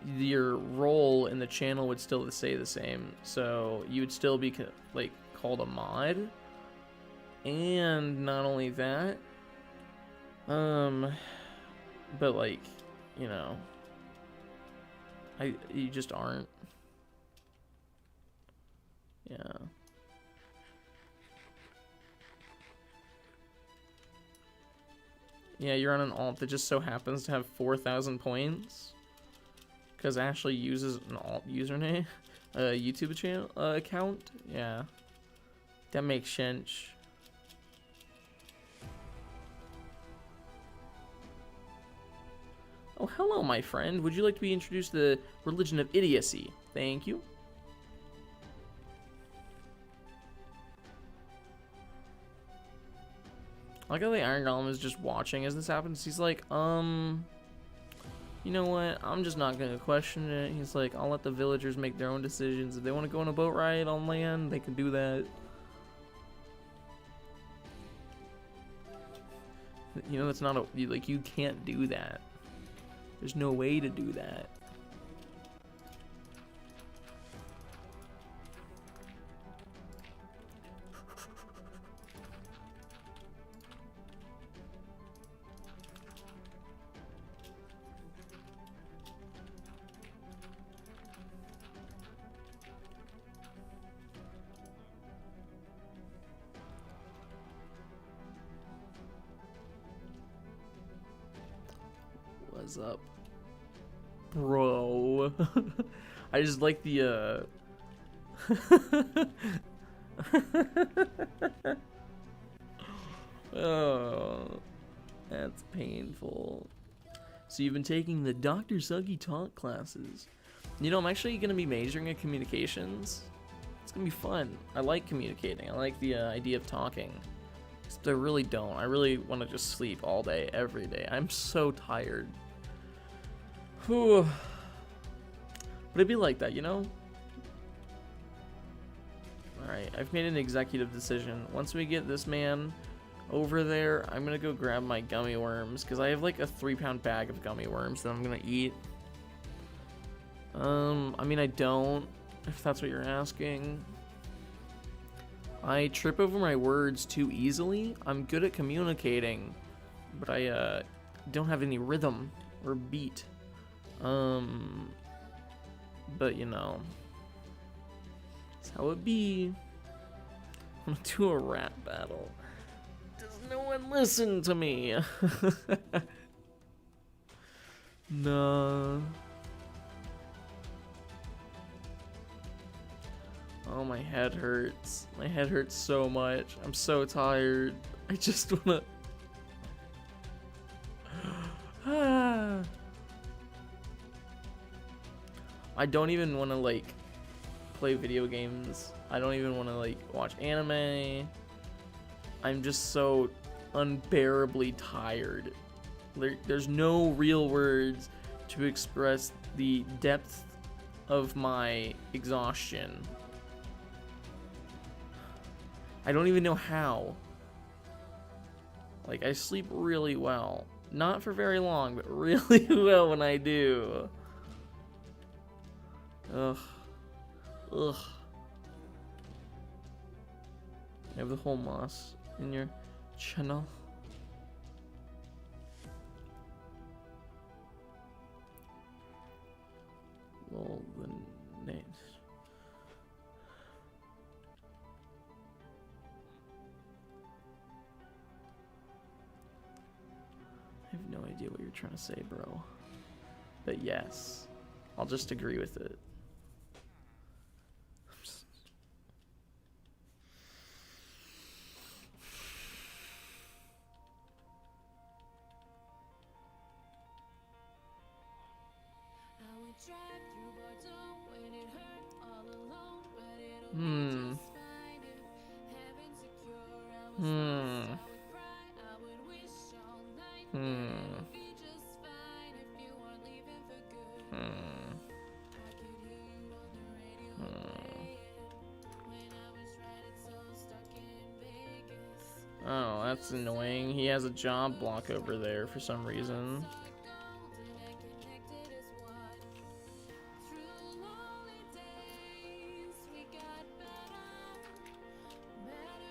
your role in the channel would still stay the same. So you would still be, like, called a mod. And not only that, but, like, you know, you just aren't. Yeah. Yeah, you're on an alt that just so happens to have 4,000 points. Because Ashley uses an alt username, YouTube channel account. Yeah, that makes sense. Oh, hello, my friend. Would you like to be introduced to the religion of idiocy? Thank you. I like how the Iron Golem is just watching as this happens. He's like, you know what? I'm just not gonna question it. He's like, I'll let the villagers make their own decisions. If they want to go on a boat ride on land, they can do that. You know, that's not a, like, you can't do that. There's no way to do that. What's up, bro? I just like the oh, that's painful. So you've been taking the Dr. Suggy Talk classes. You know, I'm actually gonna be majoring in communications. It's gonna be fun. I like communicating. I like the idea of talking. Except I really don't. I really want to just sleep all day, every day. I'm so tired. Whew. But it'd be like that, you know? Alright, I've made an executive decision. Once we get this man over there, I'm gonna go grab my gummy worms, because I have like a 3-pound bag of gummy worms that I'm gonna eat. I mean, I don't, if that's what you're asking. I trip over my words too easily. I'm good at communicating, but I don't have any rhythm or beat. But you know, that's how it be. I'm gonna do a rap battle. Does no one listen to me? Nah. Oh, my head hurts. My head hurts so much. I'm so tired. I just wanna... I don't even wanna, like, play video games. I don't even wanna, like, watch anime. I'm just so unbearably tired. There's no real words to express the depth of my exhaustion. I don't even know how. Like, I sleep really well. Not for very long, but really well when I do. Ugh. Ugh. You have the whole moss in your channel. idea what you're trying to say, bro. But yes, I'll just agree with it. Oh, that's annoying. He has a job block over there for some reason.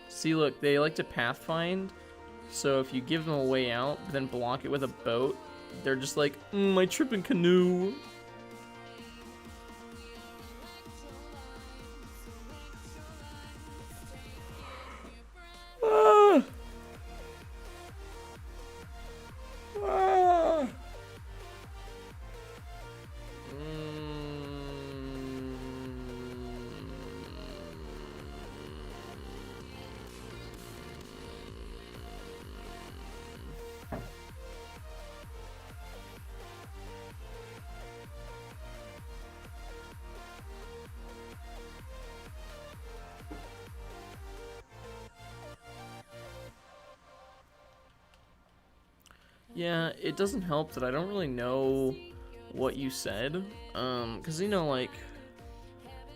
See, look, they like to pathfind, so if you give them a way out, but then block it with a boat, they're just like, my tripping canoe. Ah! Ah! Yeah, it doesn't help that I don't really know what you said, because, you know, like,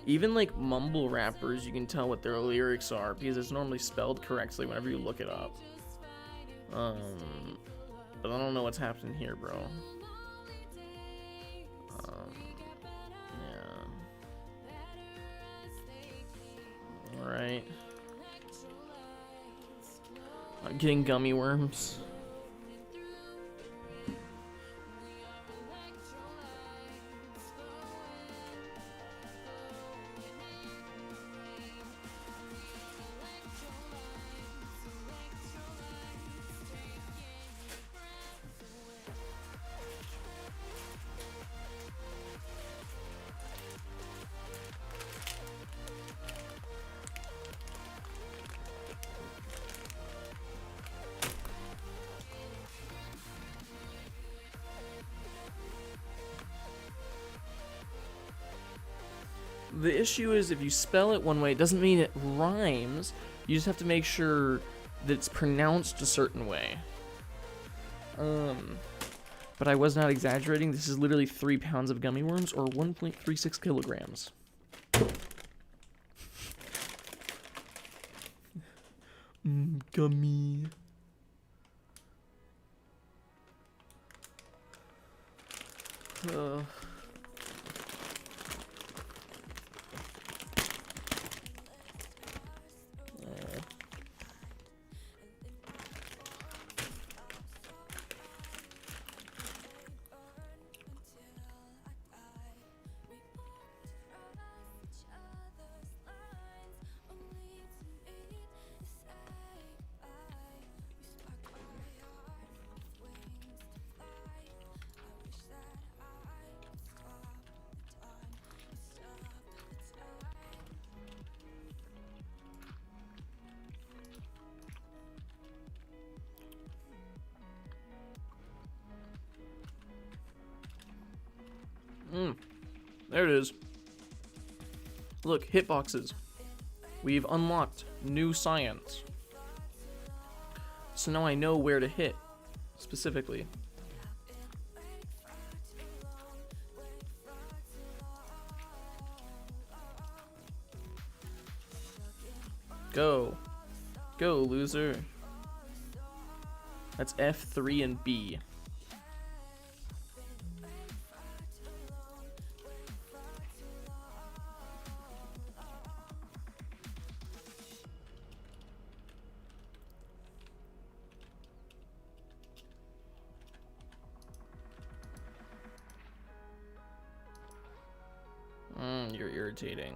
even, like, mumble rappers, you can tell what their lyrics are, because it's normally spelled correctly whenever you look it up. But I don't know what's happening here, bro. Yeah. Alright. I'm getting gummy worms. The issue is if you spell it one way, it doesn't mean it rhymes. You just have to make sure that it's pronounced a certain way. But I was not exaggerating. This is literally 3 pounds of gummy worms, or 1.36 kilograms. Gummy. There it is. Look, hitboxes. We've unlocked new science. So now I know where to hit, specifically. Go. Go, loser. That's F3 and B. You're irritating.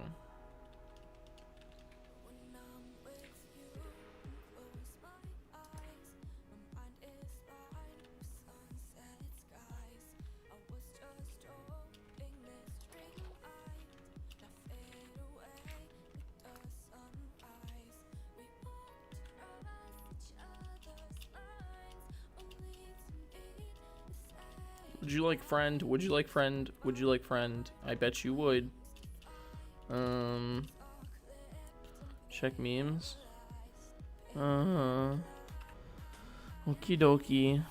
Would you like friend? Would you like friend? Would you like friend? I bet you would. Check memes. Okie dokie.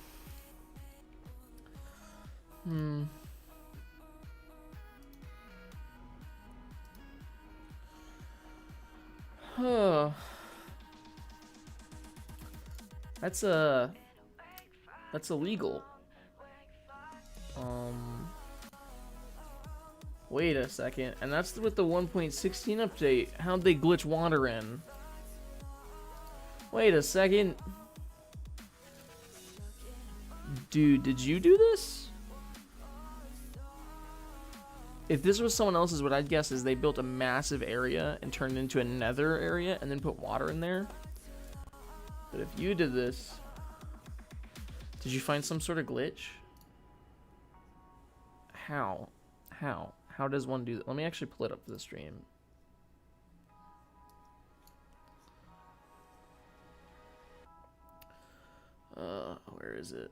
That's illegal. Wait a second, and that's with the 1.16 update. How'd they glitch water in? Wait a second. Dude, did you do this? If this was someone else's, what I'd guess is they built a massive area and turned it into a nether area and then put water in there. But if you did this, did you find some sort of glitch? How? How does one do that? Let me actually pull it up for the stream. Where is it?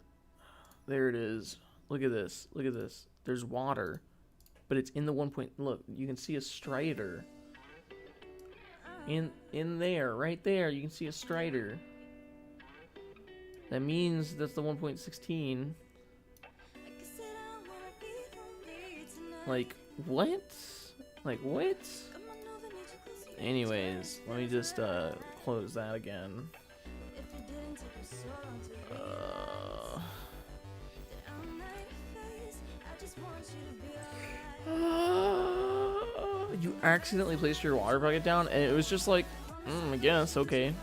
There it is. Look at this. Look at this. There's water, but it's in the 1 point. Look, you can see a strider. In there, right there, you can see a strider. That means that's the 1.16. Like, what? Like, what? Anyways, let me just close that again. You accidentally placed your water bucket down, and it was just like, I guess, okay.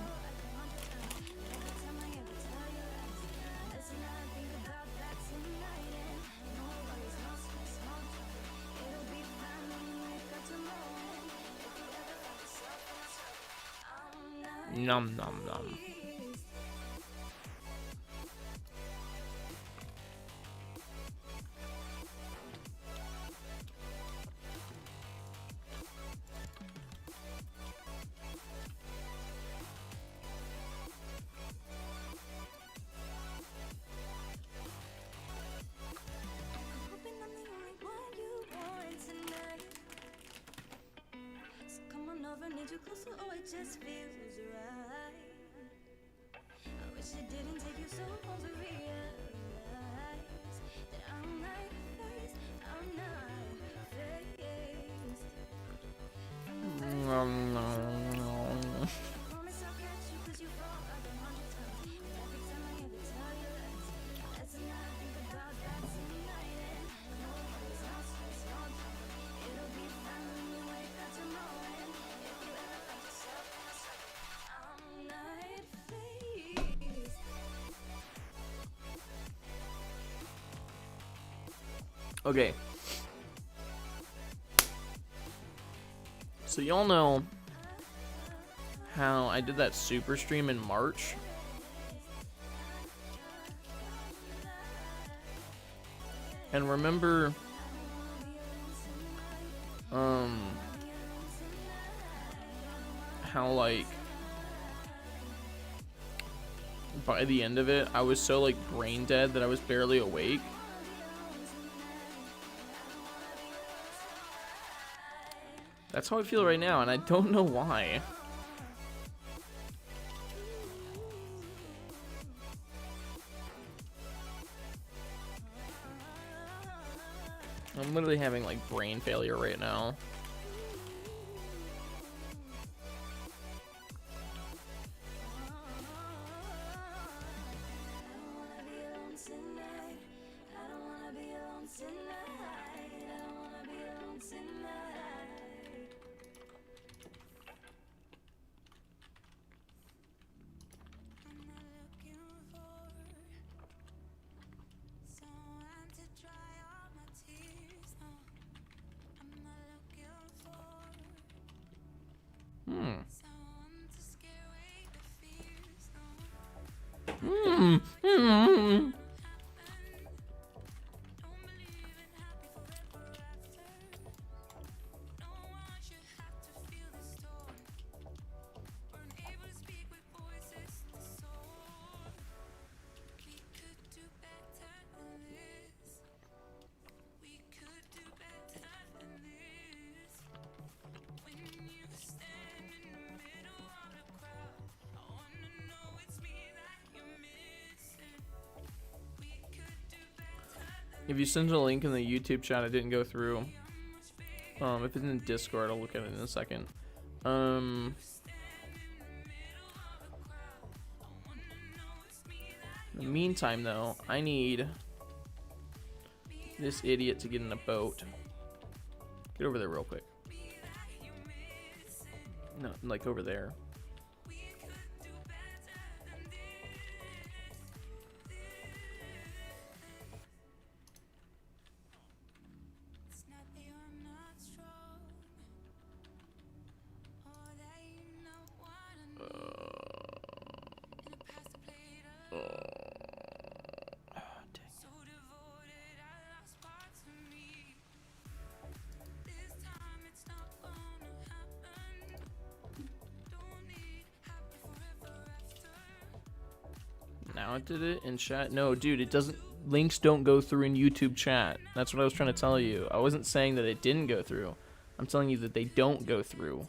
Nom nom nom. Okay. So y'all know how I did that super stream in March? And remember how like by the end of it I was so like brain dead that I was barely awake? That's how I feel right now, and I don't know why. I'm literally having like brain failure right now. If you send a link in the YouTube chat, it didn't go through. If it's in Discord, I'll look at it in a second. In the meantime, though, I need this idiot to get in a boat. Get over there real quick. No, like over there. Now it did it in chat. No, dude, it doesn't. Links don't go through in YouTube chat. That's what I was trying to tell you. I wasn't saying that it didn't go through. I'm telling you that they don't go through.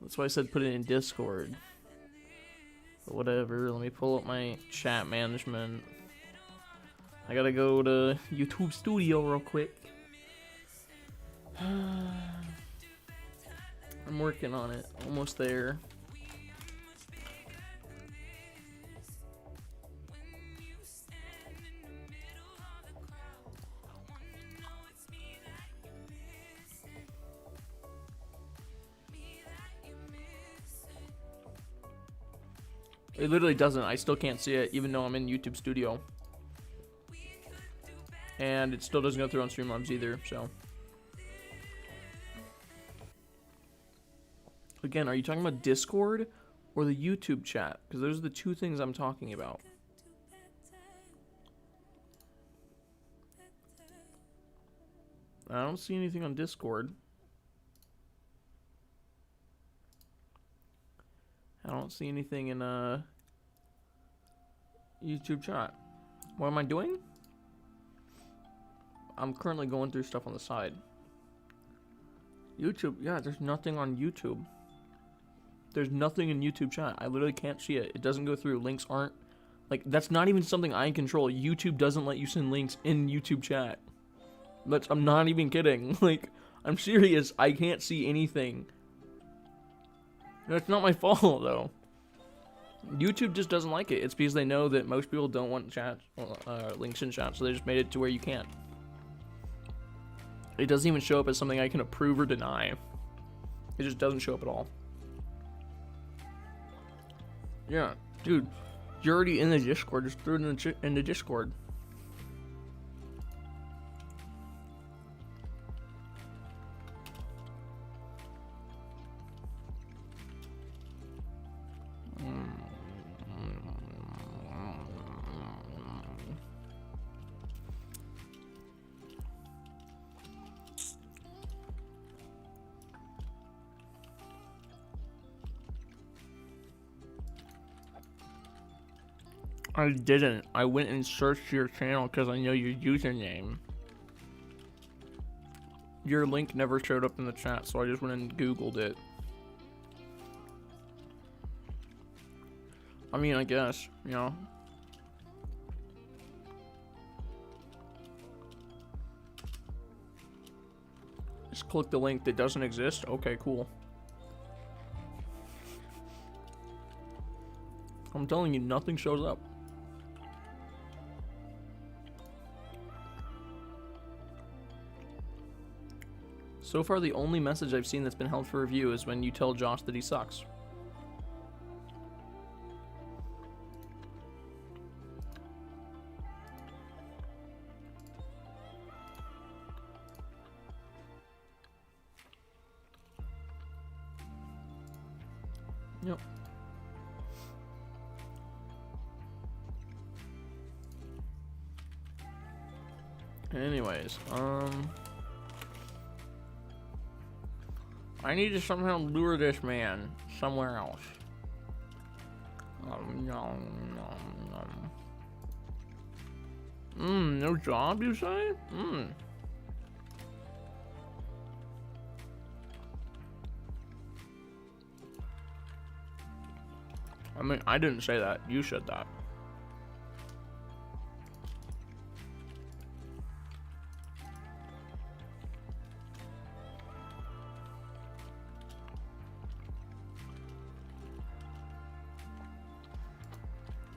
That's why I said put it in Discord. But whatever. Let me pull up my chat management. I gotta go to YouTube Studio real quick. I'm working on it. Almost there. It literally doesn't. I still can't see it, even though I'm in YouTube Studio. And it still doesn't go through on Streamlabs either, so. Again, are you talking about Discord or the YouTube chat? Because those are the two things I'm talking about. I don't see anything on Discord. I don't see anything in YouTube chat. What am I doing? I'm currently going through stuff on the side. YouTube, yeah, there's nothing on YouTube. There's nothing in YouTube chat. I literally can't see it. It doesn't go through. Links aren't, like, that's not even something I control. YouTube doesn't let you send links in YouTube chat. I'm not even kidding. Like, I'm serious. I can't see anything. That's not my fault, though. YouTube just doesn't like it. It's because they know that most people don't want chat, links in chat, so they just made it to where you can't. It doesn't even show up as something I can approve or deny. It just doesn't show up at all. Yeah, dude, you're already in the Discord. Just throw it in the Discord. I didn't. I went and searched your channel because I know your username. Your link never showed up in the chat, so I just went and Googled it. I mean, I guess, you know. Just click the link that doesn't exist. Okay, cool. I'm telling you, nothing shows up. So far, the only message I've seen that's been held for review is when you tell Josh that he sucks. Yep. Anyways, I need to somehow lure this man somewhere else. No job, you say? I mean, I didn't say that. You said that.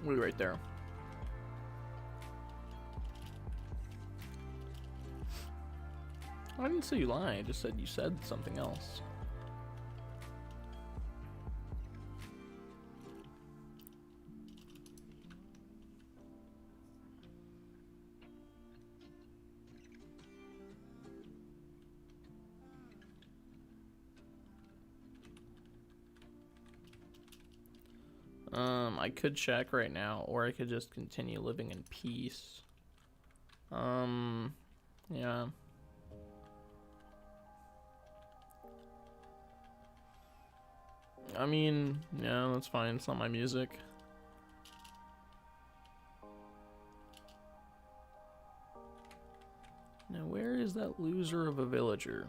We'll be right there. I didn't say you lied. I just said you said something else. I could check right now, or I could just continue living in peace. Yeah. I mean, yeah, that's fine. It's not my music. Now, where is that loser of a villager?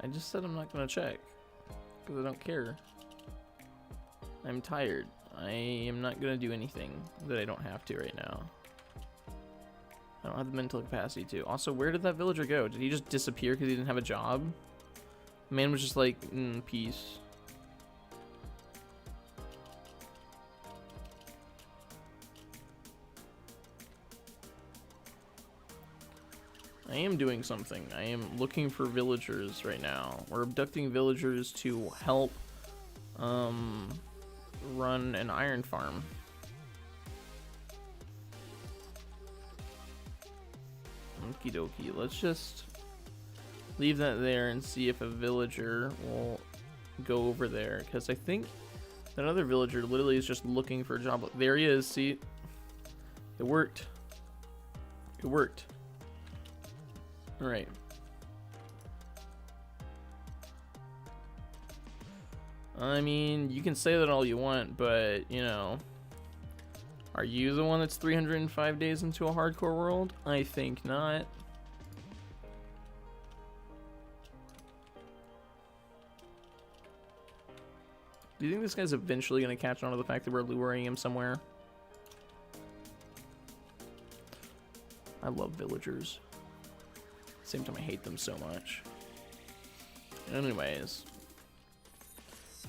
I just said I'm not gonna check because I don't care. I'm tired. I am not gonna do anything that I don't have to right now. I don't have the mental capacity to. Also, where did that villager go? Did he just disappear because he didn't have a job? The man was just like, peace. I am doing something. I am looking for villagers right now. We're abducting villagers to help run an iron farm. Okie dokie. Let's just leave that there and see if a villager will go over there. Because I think that other villager literally is just looking for a job. There he is. See? It worked. It worked. Alright. I mean, you can say that all you want, but, you know, are you the one that's 305 days into a hardcore world? I think not. Do you think this guy's eventually going to catch on to the fact that we're luring him somewhere? I love villagers. Same time, I hate them so much. Anyways.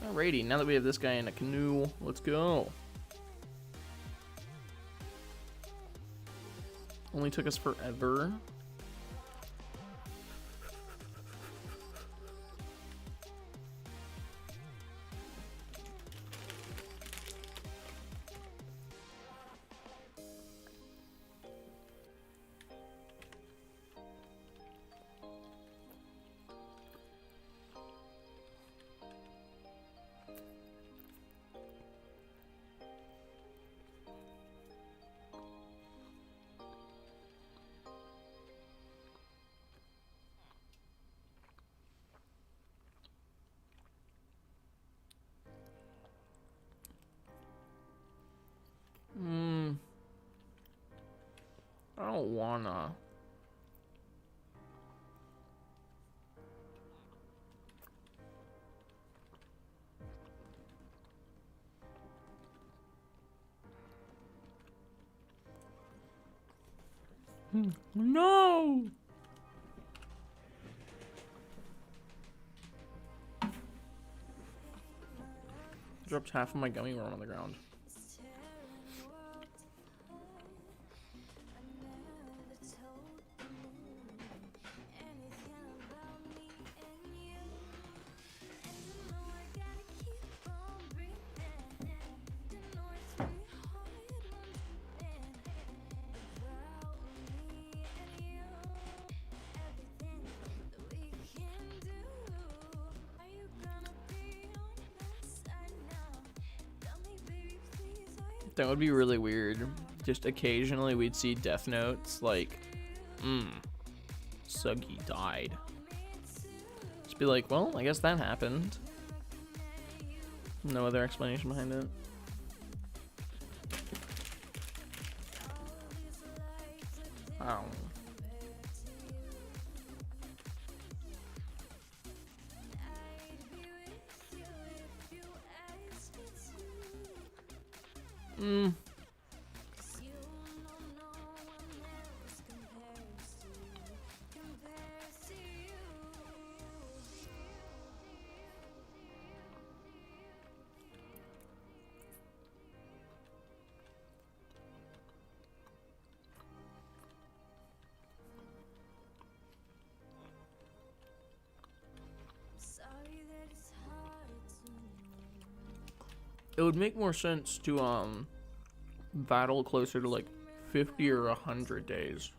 Alrighty, now that we have this guy in a canoe, let's go. Only took us forever. I don't wanna. No! Dropped half of my gummy worm on the ground. That would be really weird. Just occasionally we'd see death notes like, Suggy died. Just be like, well, I guess that happened. No other explanation behind it. Ow. It would make more sense to battle closer to like 50 or 100 days.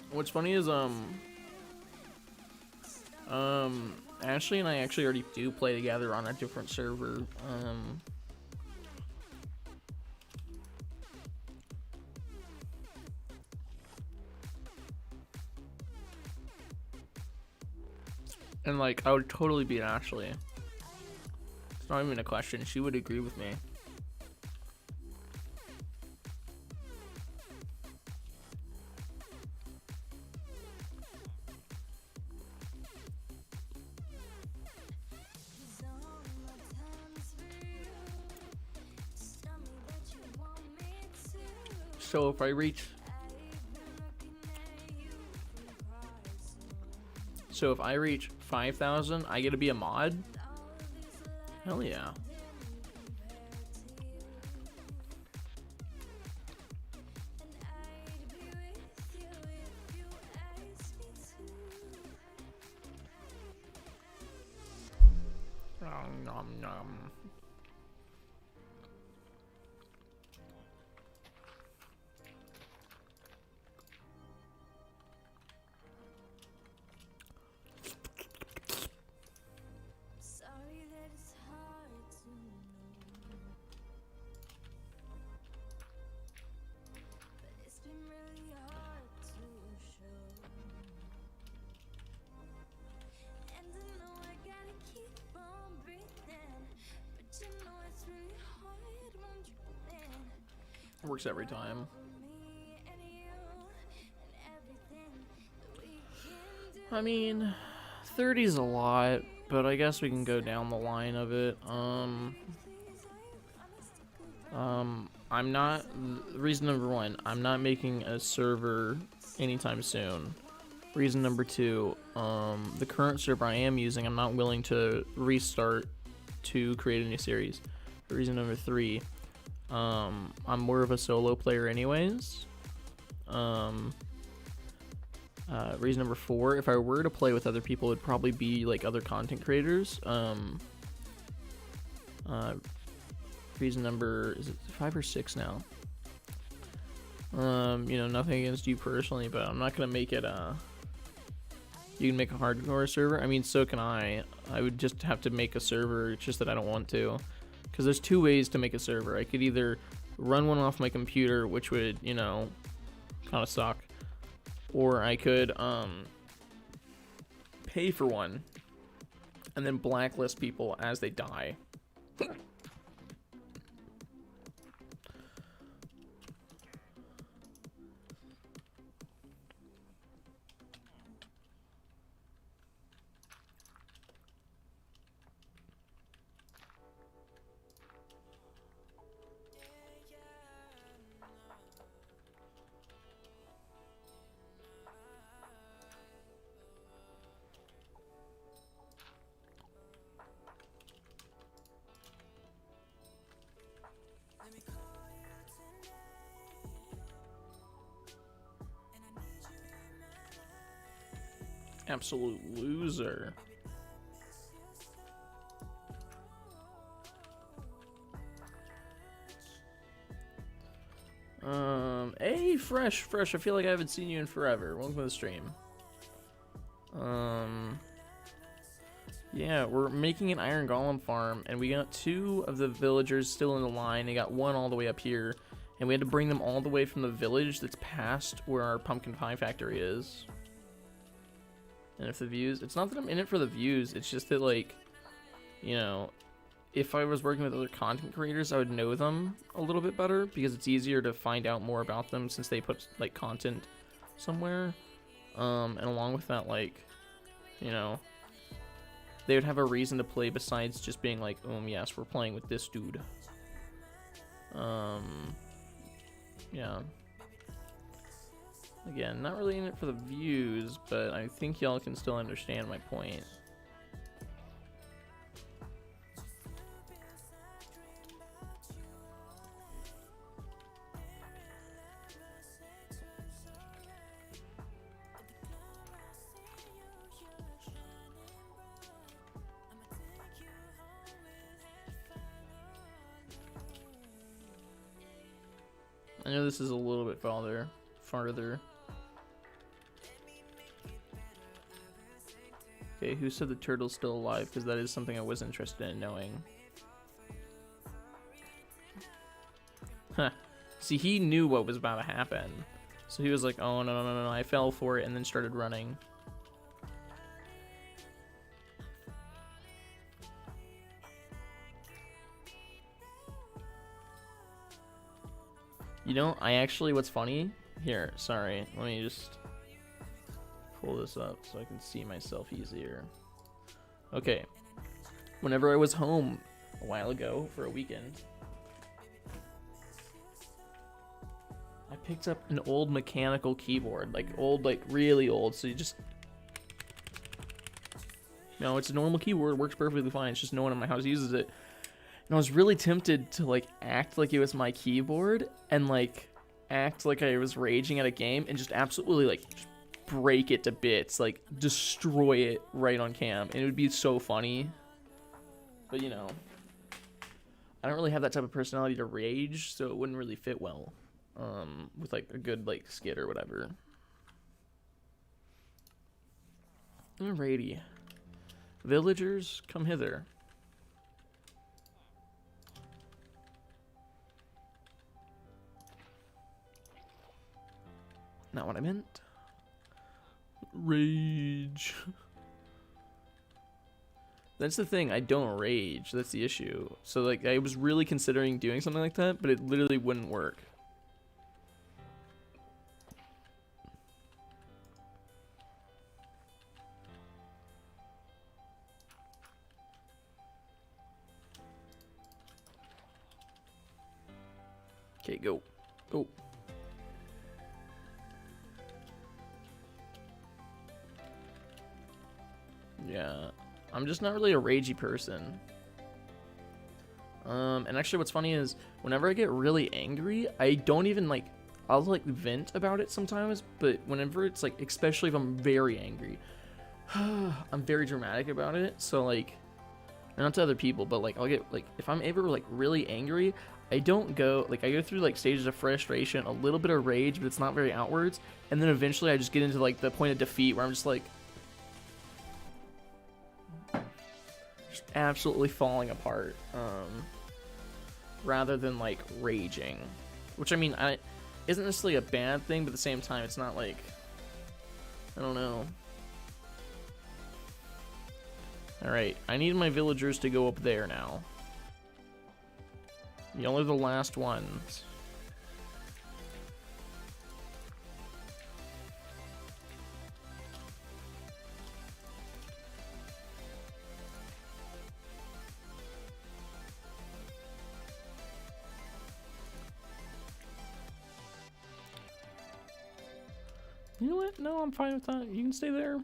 What's funny is Ashley and I actually already do play together on a different server. And like I would totally beat Ashley. It's not even a question. She would agree with me. So if I reach 5,000, I get to be a mod? Hell yeah. Nom nom. Works every time. I mean, 30 is a lot, but I guess we can go down the line of it. I'm not, reason number one, I'm not making a server anytime soon. Reason number two, the current server I am using, I'm not willing to restart to create a new series. Reason number three, I'm more of a solo player anyways. Reason number four, if I were to play with other people, it'd probably be like other content creators. Reason number, is it 5 or 6 now? You know, nothing against you personally, but I'm not gonna make it you can make a hardcore server. I mean, so can I. I would just have to make a server, it's just that I don't want to. Because there's two ways to make a server. I could either run one off my computer, which would, you know, kind of suck. Or I could pay for one and then blacklist people as they die. Absolute loser. Hey, Fresh, I feel like I haven't seen you in forever. Welcome to the stream. Yeah, we're making an iron golem farm, and we got 2 of the villagers still in the line. They got 1 all the way up here, and we had to bring them all the way from the village that's past where our pumpkin pie factory is. And if the views, it's not that I'm in it for the views, it's just that, like, you know, if I was working with other content creators, I would know them a little bit better, because it's easier to find out more about them since they put, like, content somewhere. And along with that, like, you know, they would have a reason to play besides just being like, yes, we're playing with this dude. Yeah. Again, not really in it for the views, but I think y'all can still understand my point. I know this is a little bit farther. Okay, who said the turtle's still alive? Because that is something I was interested in knowing. Huh. See, he knew what was about to happen. So he was like, oh, no, I fell for it, and then started running. You know, I actually, what's funny? Here, sorry, let me just pull this up so I can see myself easier. Okay, whenever I was home a while ago for a weekend, I picked up an old mechanical keyboard, like old, like really old, so you just, no, it's a normal keyboard, works perfectly fine, it's just no one in my house uses it. And I was really tempted to like act like it was my keyboard and like act like I was raging at a game and just absolutely like just break it to bits, like destroy it right on cam, and it would be so funny. But you know, I don't really have that type of personality to rage, so it wouldn't really fit well with like a good like skit or whatever. Alrighty, villagers, come hither. Not what I meant. Rage. That's the thing, I don't rage. That's the issue. So like I was really considering doing something like that, but it literally wouldn't work. Okay, go. Go. Yeah, I'm just not really a ragey person. And actually what's funny is whenever I get really angry, I don't even like, I'll like vent about it sometimes, but whenever it's like, especially if I'm very angry, I'm very dramatic about it. So like, not to other people, but like I'll get like, if I'm ever like really angry, I don't go, like I go through like stages of frustration, a little bit of rage, but it's not very outwards. And then eventually I just get into like the point of defeat where I'm just like, absolutely falling apart, rather than like raging, which I mean, isn't necessarily a bad thing, but at the same time, it's not like, I don't know. All right, I need my villagers to go up there now. Y'all are the last ones. You know what? No, I'm fine with that. You can stay there.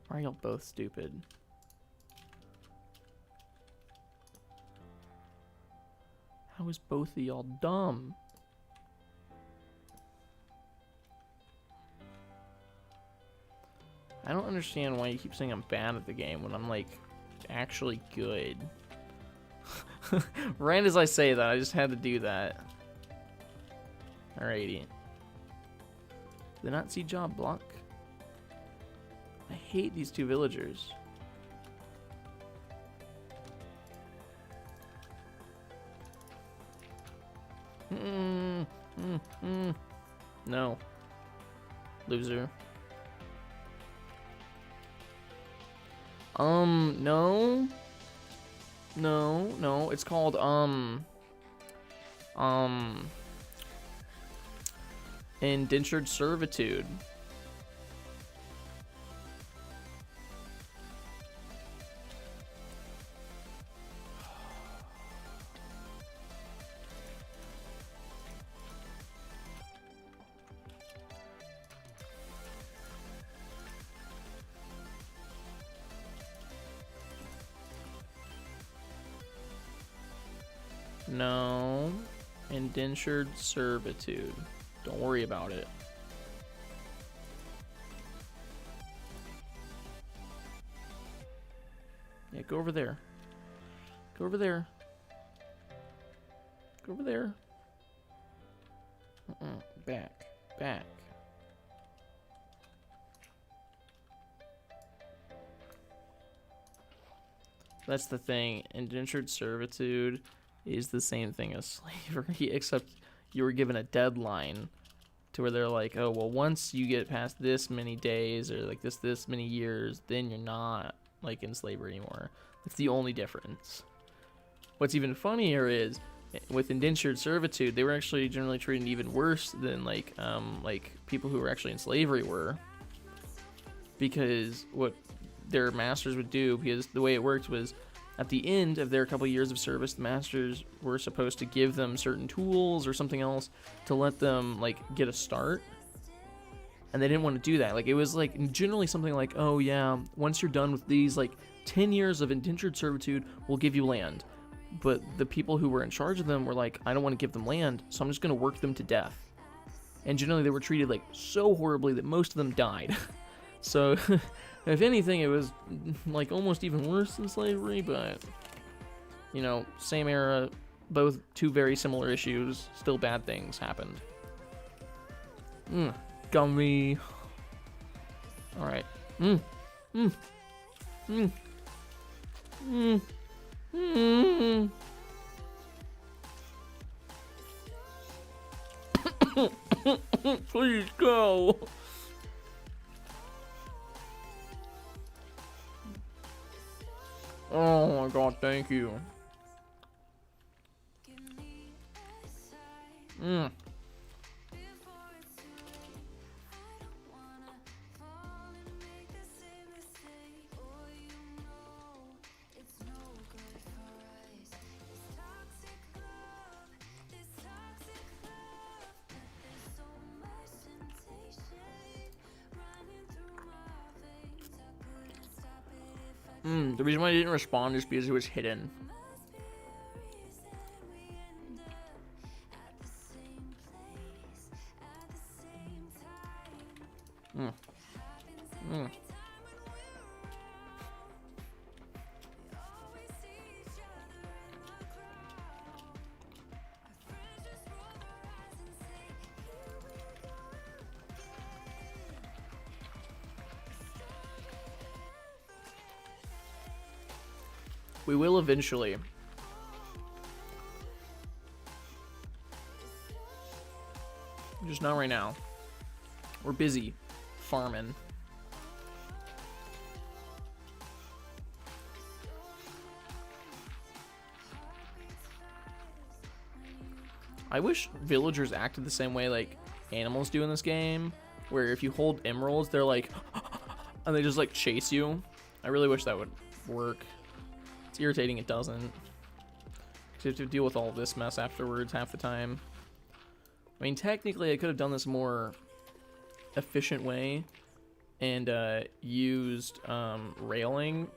Why are y'all both stupid? How is both of y'all dumb? I don't understand why you keep saying I'm bad at the game when I'm like actually good. Right as I say that, I just had to do that. Alrighty. Did not see job block. I hate these two villagers. No. Loser. No. No, it's called, indentured servitude. No. Indentured servitude. Don't worry about it. Yeah, go over there. Go over there. Go over there. Back. Back. That's the thing. Indentured servitude is the same thing as slavery, except you were given a deadline to where they're like, oh, well, once you get past this many days or like this many years, then you're not like in slavery anymore. That's the only difference. What's even funnier is with indentured servitude, they were actually generally treated even worse than like people who were actually in slavery were, because what their masters would do, because the way it worked was at the end of their couple years of service, the masters were supposed to give them certain tools or something else to let them like get a start, and they didn't want to do that. Like it was like generally something like, oh yeah, once you're done with these like 10 years of indentured servitude, we'll give you land. But the people who were in charge of them were like, I don't want to give them land, so I'm just going to work them to death. And generally they were treated like so horribly that most of them died. So if anything, it was like almost even worse than slavery, but you know, same era, both two very similar issues, still bad things happened. Gummy. Alright. Please go. Oh my god, thank you. The reason why I didn't respond is because it was hidden. We will eventually. Just not right now. We're busy farming. I wish villagers acted the same way like animals do in this game, where if you hold emeralds, they're like, and they just like chase you. I really wish that would work. It's irritating it doesn't. 'Cause you have to deal with all this mess afterwards half the time. I mean, technically I could have done this more efficient way and used railing,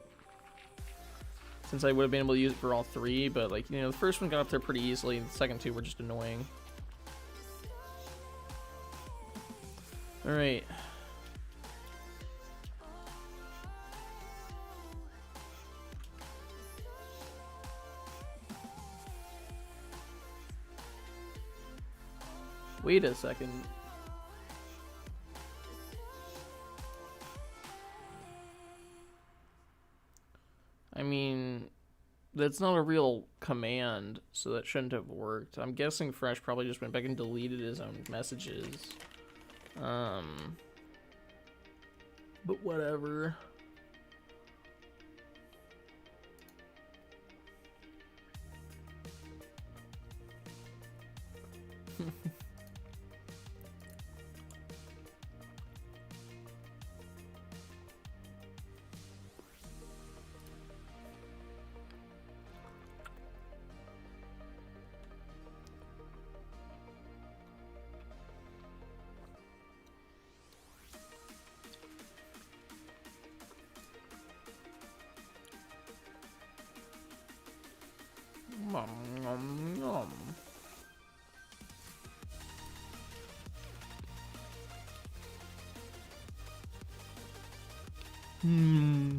since I would have been able to use it for all three, but like, you know, the first one got up there pretty easily, the second two were just annoying. Alright. Wait a second. I mean, that's not a real command, so that shouldn't have worked. I'm guessing Fresh probably just went back and deleted his own messages. But whatever. Nom, nom. Hmm.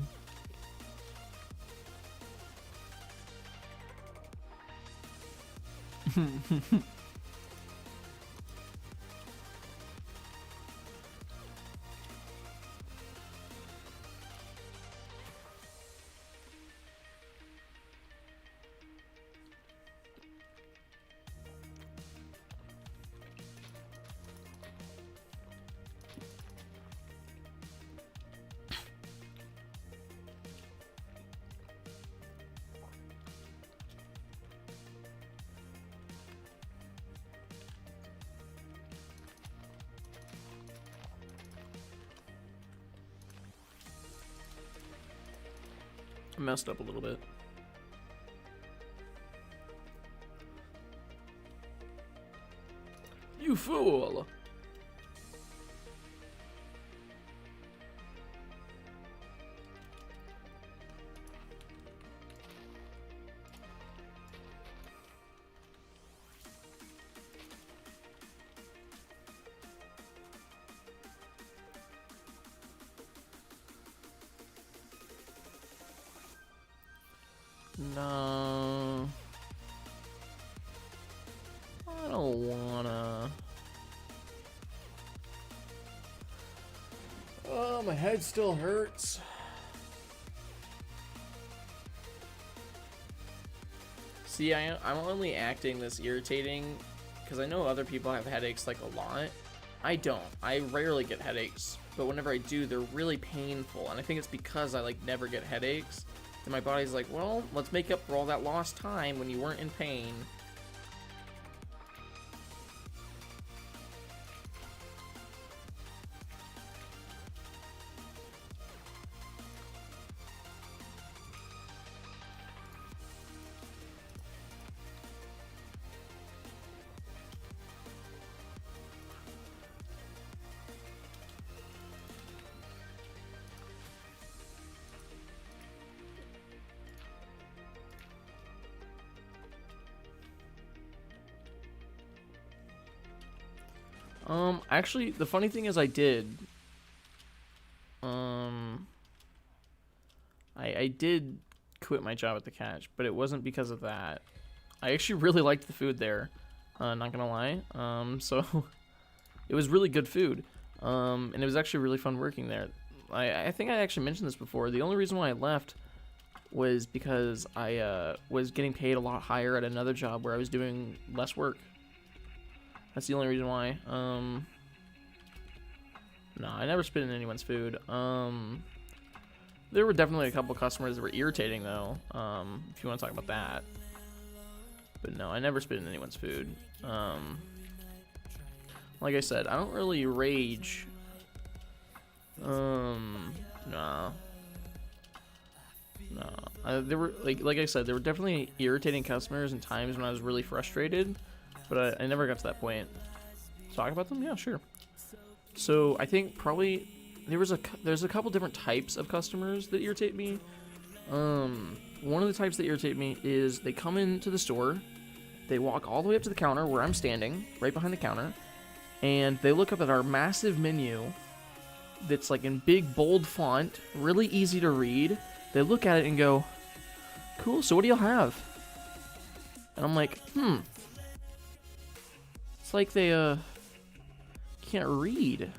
I messed up a little bit. You fool! No. I don't wanna. Oh, my head still hurts. See, I'm only acting this irritating because I know other people have headaches like a lot. I don't. I rarely get headaches, but whenever I do, they're really painful. And I think it's because I like never get headaches. And my body's like, well, let's make up for all that lost time when you weren't in pain. Actually, the funny thing is I did. I did quit my job at the catch, but it wasn't because of that. I actually really liked the food there, not gonna lie. So it was really good food. And it was actually really fun working there. I think I actually mentioned this before. The only reason why I left was because I was getting paid a lot higher at another job where I was doing less work. That's the only reason why. No, I never spit in anyone's food. There were definitely a couple customers that were irritating, though, if you want to talk about that. But no, I never spit in anyone's food. Like I said, I don't really rage. Nah. No. There were, like I said, there were definitely irritating customers and times when I was really frustrated, but I never got to that point. Talk about them? Yeah, sure. So I think probably there's a couple different types of customers that irritate me. One of the types that irritate me is they come into the store, they walk all the way up to the counter where I'm standing, right behind the counter, and they look up at our massive menu that's like in big bold font, really easy to read. They look at it and go, "Cool, so what do y'all have?" And I'm like, It's like they can't read.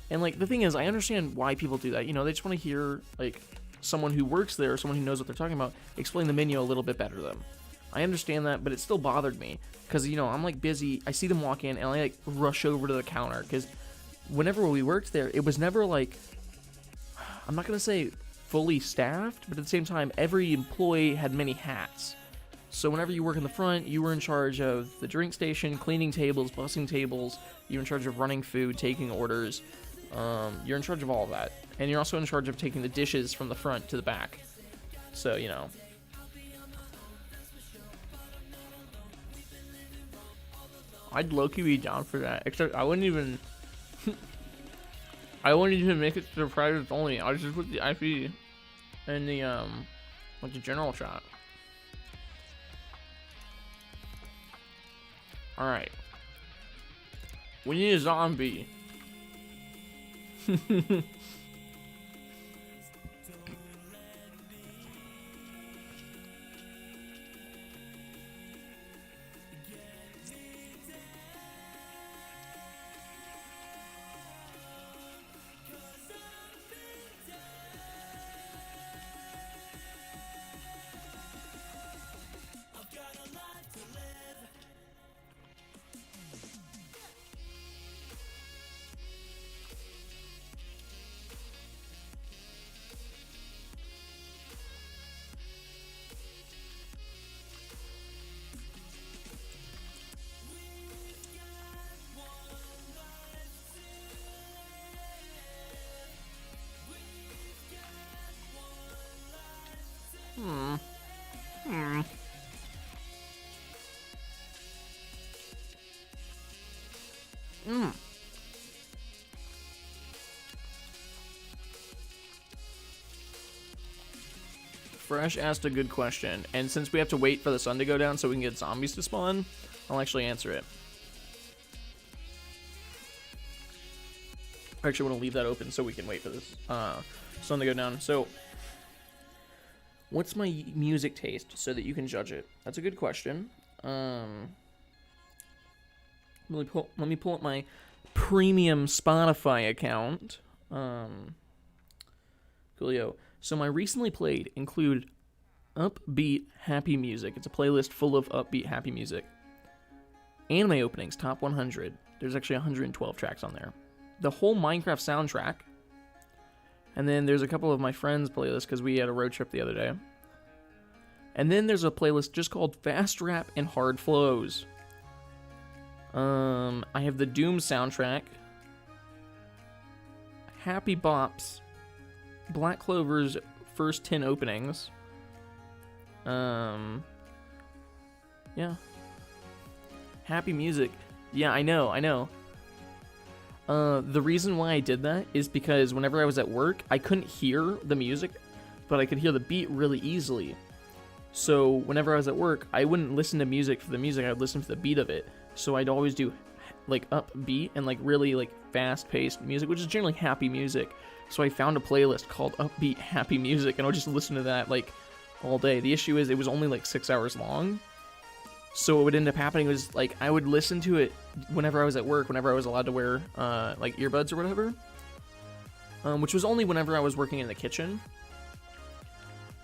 And like the thing is, I understand why people do that. You know, they just want to hear like someone who works there, someone who knows what they're talking about, explain the menu a little bit better to them. I understand that, but it still bothered me because, you know, I'm like busy. I see them walk in and I like rush over to the counter because whenever we worked there, it was never like, I'm not gonna say fully staffed, but at the same time, every employee had many hats. So whenever you work in the front, you were in charge of the drink station, cleaning tables, bussing tables. You're in charge of running food, taking orders. You're in charge of all of that. And you're also in charge of taking the dishes from the front to the back. So, you know. I'd low-key be down for that. Except I wouldn't even... I wouldn't even make it to the private only. I was just put the IP in the, like the general chat. Alright. We need a zombie. Fresh asked a good question, and since we have to wait for the sun to go down so we can get zombies to spawn, I'll actually answer it. I actually want to leave that open so we can wait for this sun to go down. So, what's my music taste so that you can judge it? That's a good question. Let me pull up my premium Spotify account. Coolio. So my recently played include upbeat happy music. It's a playlist full of upbeat happy music. Anime openings, top 100. There's actually 112 tracks on there. The whole Minecraft soundtrack. And then there's a couple of my friends' playlists because we had a road trip the other day. And then there's a playlist just called Fast Rap and Hard Flows. I have the Doom soundtrack. Happy Bops. Black Clover's first 10 openings. Yeah. Happy music. Yeah, I know. The reason why I did that is because whenever I was at work, I couldn't hear the music, but I could hear the beat really easily. So whenever I was at work, I wouldn't listen to music for the music, I would listen for the beat of it. So I'd always do like upbeat and like really like fast-paced music, which is generally happy music. So I found a playlist called Upbeat Happy Music, and I would just listen to that, like, all day. The issue is it was only, like, 6 hours long. So what would end up happening was, like, I would listen to it whenever I was at work, whenever I was allowed to wear, like, earbuds or whatever. Which was only whenever I was working in the kitchen.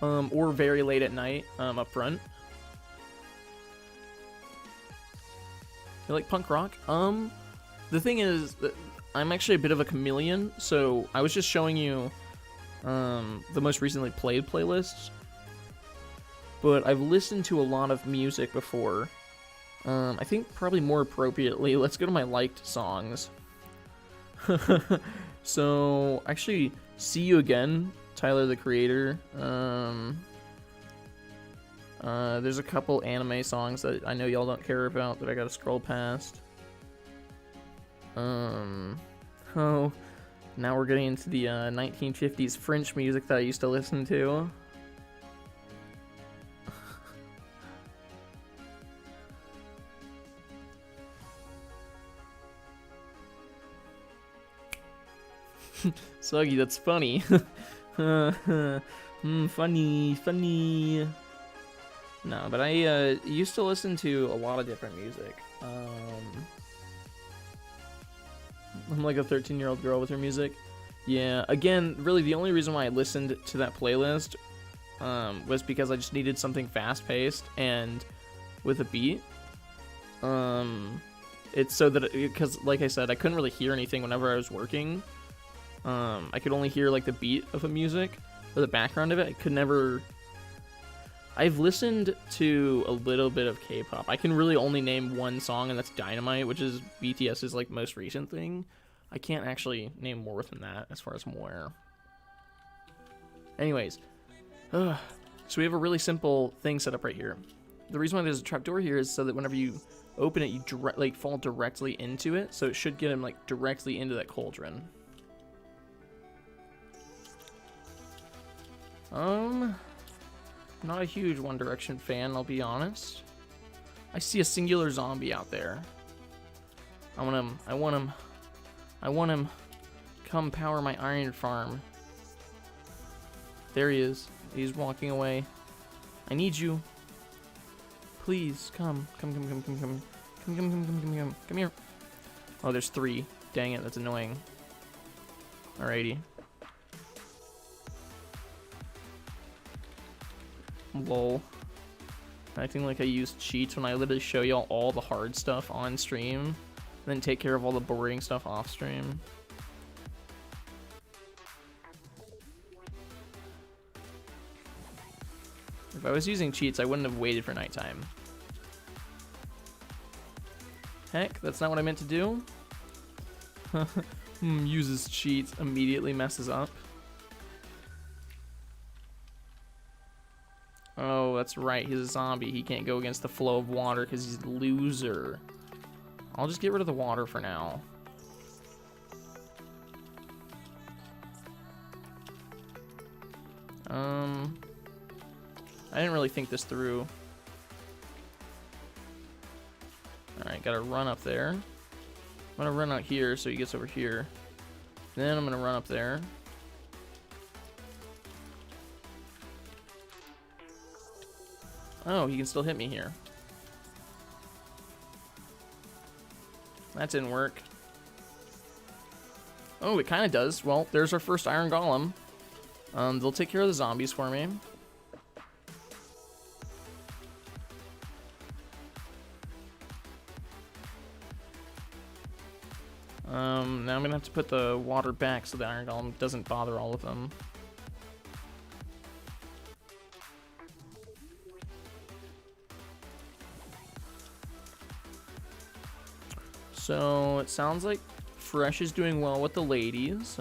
Or very late at night, up front. You like punk rock? The thing is that I'm actually a bit of a chameleon, so I was just showing you the most recently played playlists. But I've listened to a lot of music before. I think probably more appropriately, let's go to my liked songs. So, actually, See You Again, Tyler the Creator. There's a couple anime songs that I know y'all don't care about that I gotta scroll past. Oh, now we're getting into the 1950s French music that I used to listen to. Soggy, that's funny. Funny. No, but I used to listen to a lot of different music. I'm like a 13-year-old girl with her music. Yeah, again, really the only reason why I listened to that playlist was because I just needed something fast-paced and with a beat. It's so that, because like I said, I couldn't really hear anything whenever I was working. I could only hear like the beat of the music or the background of it. I could never... I've listened to a little bit of K-pop. I can really only name one song, and that's Dynamite, which is BTS's like most recent thing. I can't actually name more than that, as far as I'm aware. Anyways, so we have a really simple thing set up right here. The reason why there's a trapdoor here is so that whenever you open it, you like fall directly into it. So it should get him like directly into that cauldron. Not a huge One Direction fan, I'll be honest. I see a singular zombie out there. I want him. I want him. I want him. Come power my iron farm. There he is. He's walking away. I need you. Please, come. Come here. Oh, there's 3. Dang it, that's annoying. Alrighty. Lol. Acting like I use cheats when I literally show y'all all the hard stuff on stream, and then take care of all the boring stuff off stream. If I was using cheats, I wouldn't have waited for nighttime. Heck, that's not what I meant to do. Uses cheats, immediately messes up. Oh, that's right, he's a zombie. He can't go against the flow of water because he's a loser. I'll just get rid of the water for now. I didn't really think this through. Alright, gotta run up there. I'm gonna run out here so he gets over here. Then I'm gonna run up there. Oh, he can still hit me here. That didn't work. Oh, it kind of does. Well, there's our first iron golem. They'll take care of the zombies for me. Now I'm gonna have to put the water back so the iron golem doesn't bother all of them. So it sounds like Fresh is doing well with the ladies.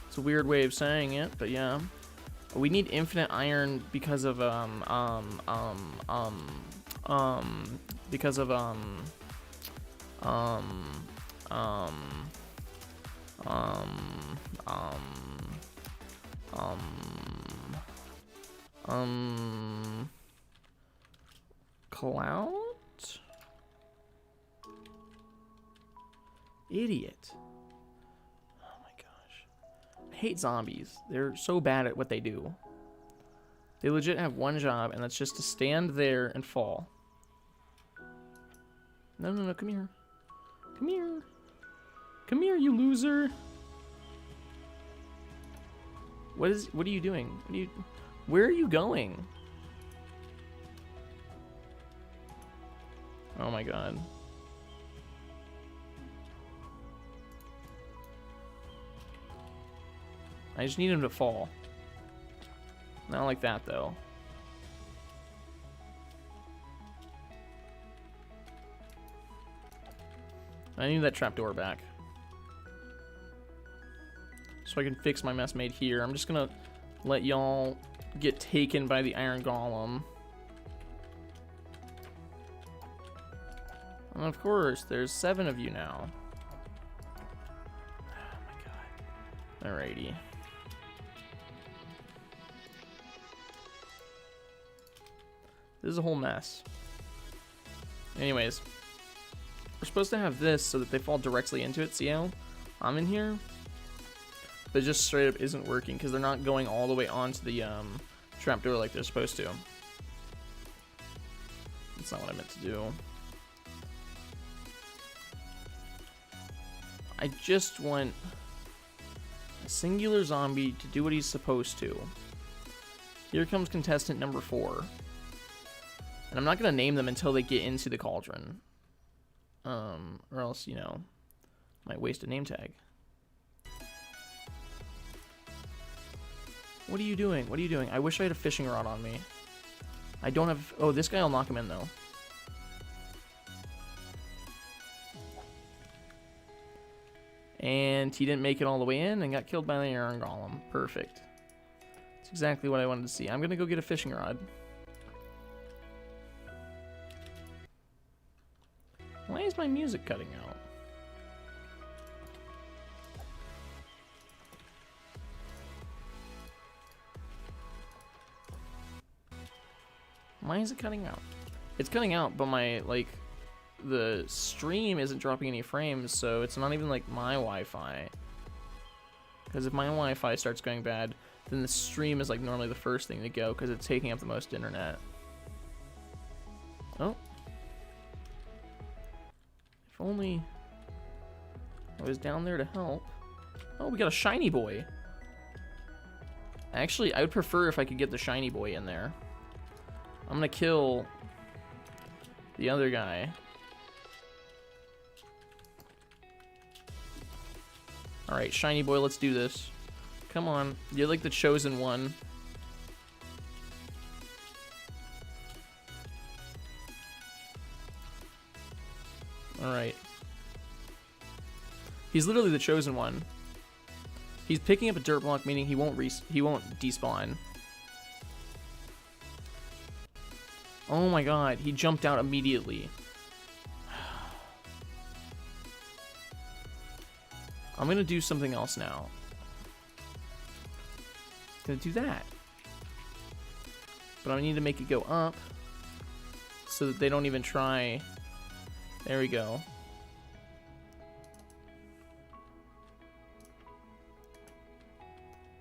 It's a weird way of saying it, but yeah. We need infinite iron because of Clout? Idiot. Oh my gosh. I hate zombies. They're so bad at what they do. They legit have one job, and that's just to stand there and fall. No, no, no, come here. Come here. Come here, you loser. What are you doing? Where are you going? Oh my god. I just need him to fall. Not like that, though. I need that trapdoor back. So I can fix my mess made here. I'm just gonna let y'all get taken by the iron golem. And of course, there's 7 of you now. Oh my god. Alrighty. This is a whole mess. Anyways, we're supposed to have this so that they fall directly into it. See how I'm in here? But it just straight up isn't working because they're not going all the way onto the trapdoor like they're supposed to. That's not what I meant to do. I just want a singular zombie to do what he's supposed to. Here comes contestant number 4. And I'm not going to name them until they get into the cauldron. Or else, you know, might waste a name tag. What are you doing? What are you doing? I wish I had a fishing rod on me. I don't have... Oh, this guy will knock him in, though. And he didn't make it all the way in and got killed by the iron golem. Perfect. That's exactly what I wanted to see. I'm going to go get a fishing rod. Why is my music cutting out? Why is it cutting out? It's cutting out, but my, like, the stream isn't dropping any frames, so it's not even, like, my Wi-Fi. Because if my Wi-Fi starts going bad, then the stream is, like, normally the first thing to go, because it's taking up the most internet. Oh. If only I was down there to help. Oh, we got a shiny boy. Actually, I would prefer if I could get the shiny boy in there. I'm gonna kill the other guy. Alright, shiny boy, let's do this. Come on. You're like the chosen one. Alright. He's literally the chosen one. He's picking up a dirt block, meaning he won't despawn. Oh my god, he jumped out immediately. I'm gonna do something else now. Gonna do that. But I need to make it go up so that they don't even try. There we go.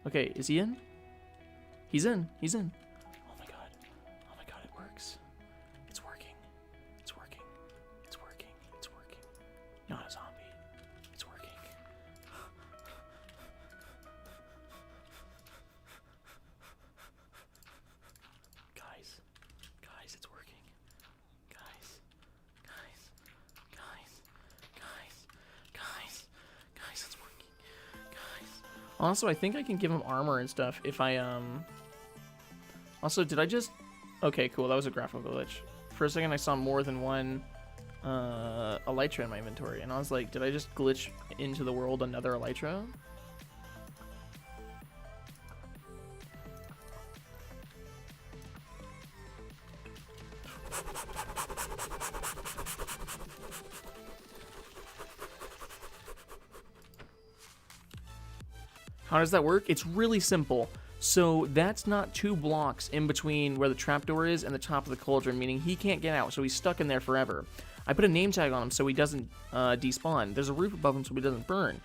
Okay, is he in? He's in. He's in. Oh my god. Oh my god, it works. It's working. It's working. It's working. It's working. Not a zombie. It's working. Guys. Guys, it's working. Guys. Guys. Guys. Guys. Guys. Guys, it's working. Guys. Also, I think I can give him armor and stuff if I, Also, did I just... Okay, cool, that was a graphical glitch. For a second, I saw more than one, Elytra in my inventory, and I was like, did I just glitch into the world another Elytra? How does that work? It's really simple. So that's not 2 blocks in between where the trapdoor is and the top of the cauldron, meaning he can't get out, so he's stuck in there forever. I put a name tag on him so he doesn't despawn. There's a roof above him so he doesn't burn.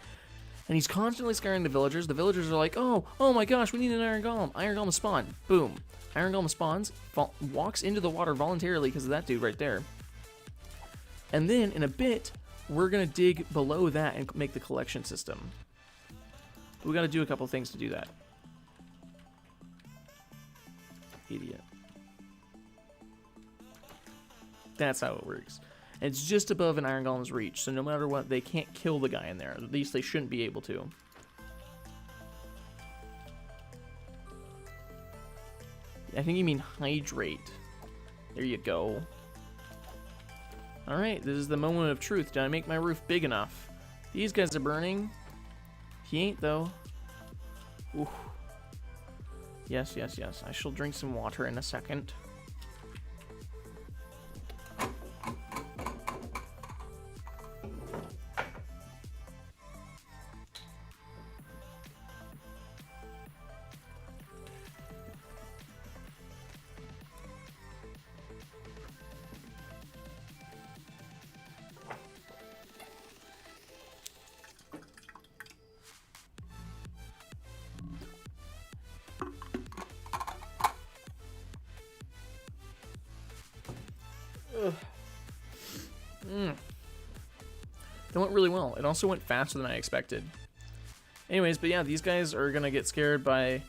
And he's constantly scaring the villagers. The villagers are like, oh my gosh, we need an iron golem. Iron golem spawn. Boom. Iron golem spawns, walks into the water voluntarily because of that dude right there. And then in a bit, we're going to dig below that and make the collection system. We got to do a couple things to do that. Idiot. That's how it works. And it's just above an iron golem's reach, so no matter what, they can't kill the guy in there. At least they shouldn't be able to. I think you mean hydrate. There you go. Alright, this is the moment of truth. Did I make my roof big enough? These guys are burning. He ain't, though. Ooh. Yes, yes, yes. I shall drink some water in a second. That went really well. It also went faster than I expected. Anyways, but yeah, these guys are gonna get scared by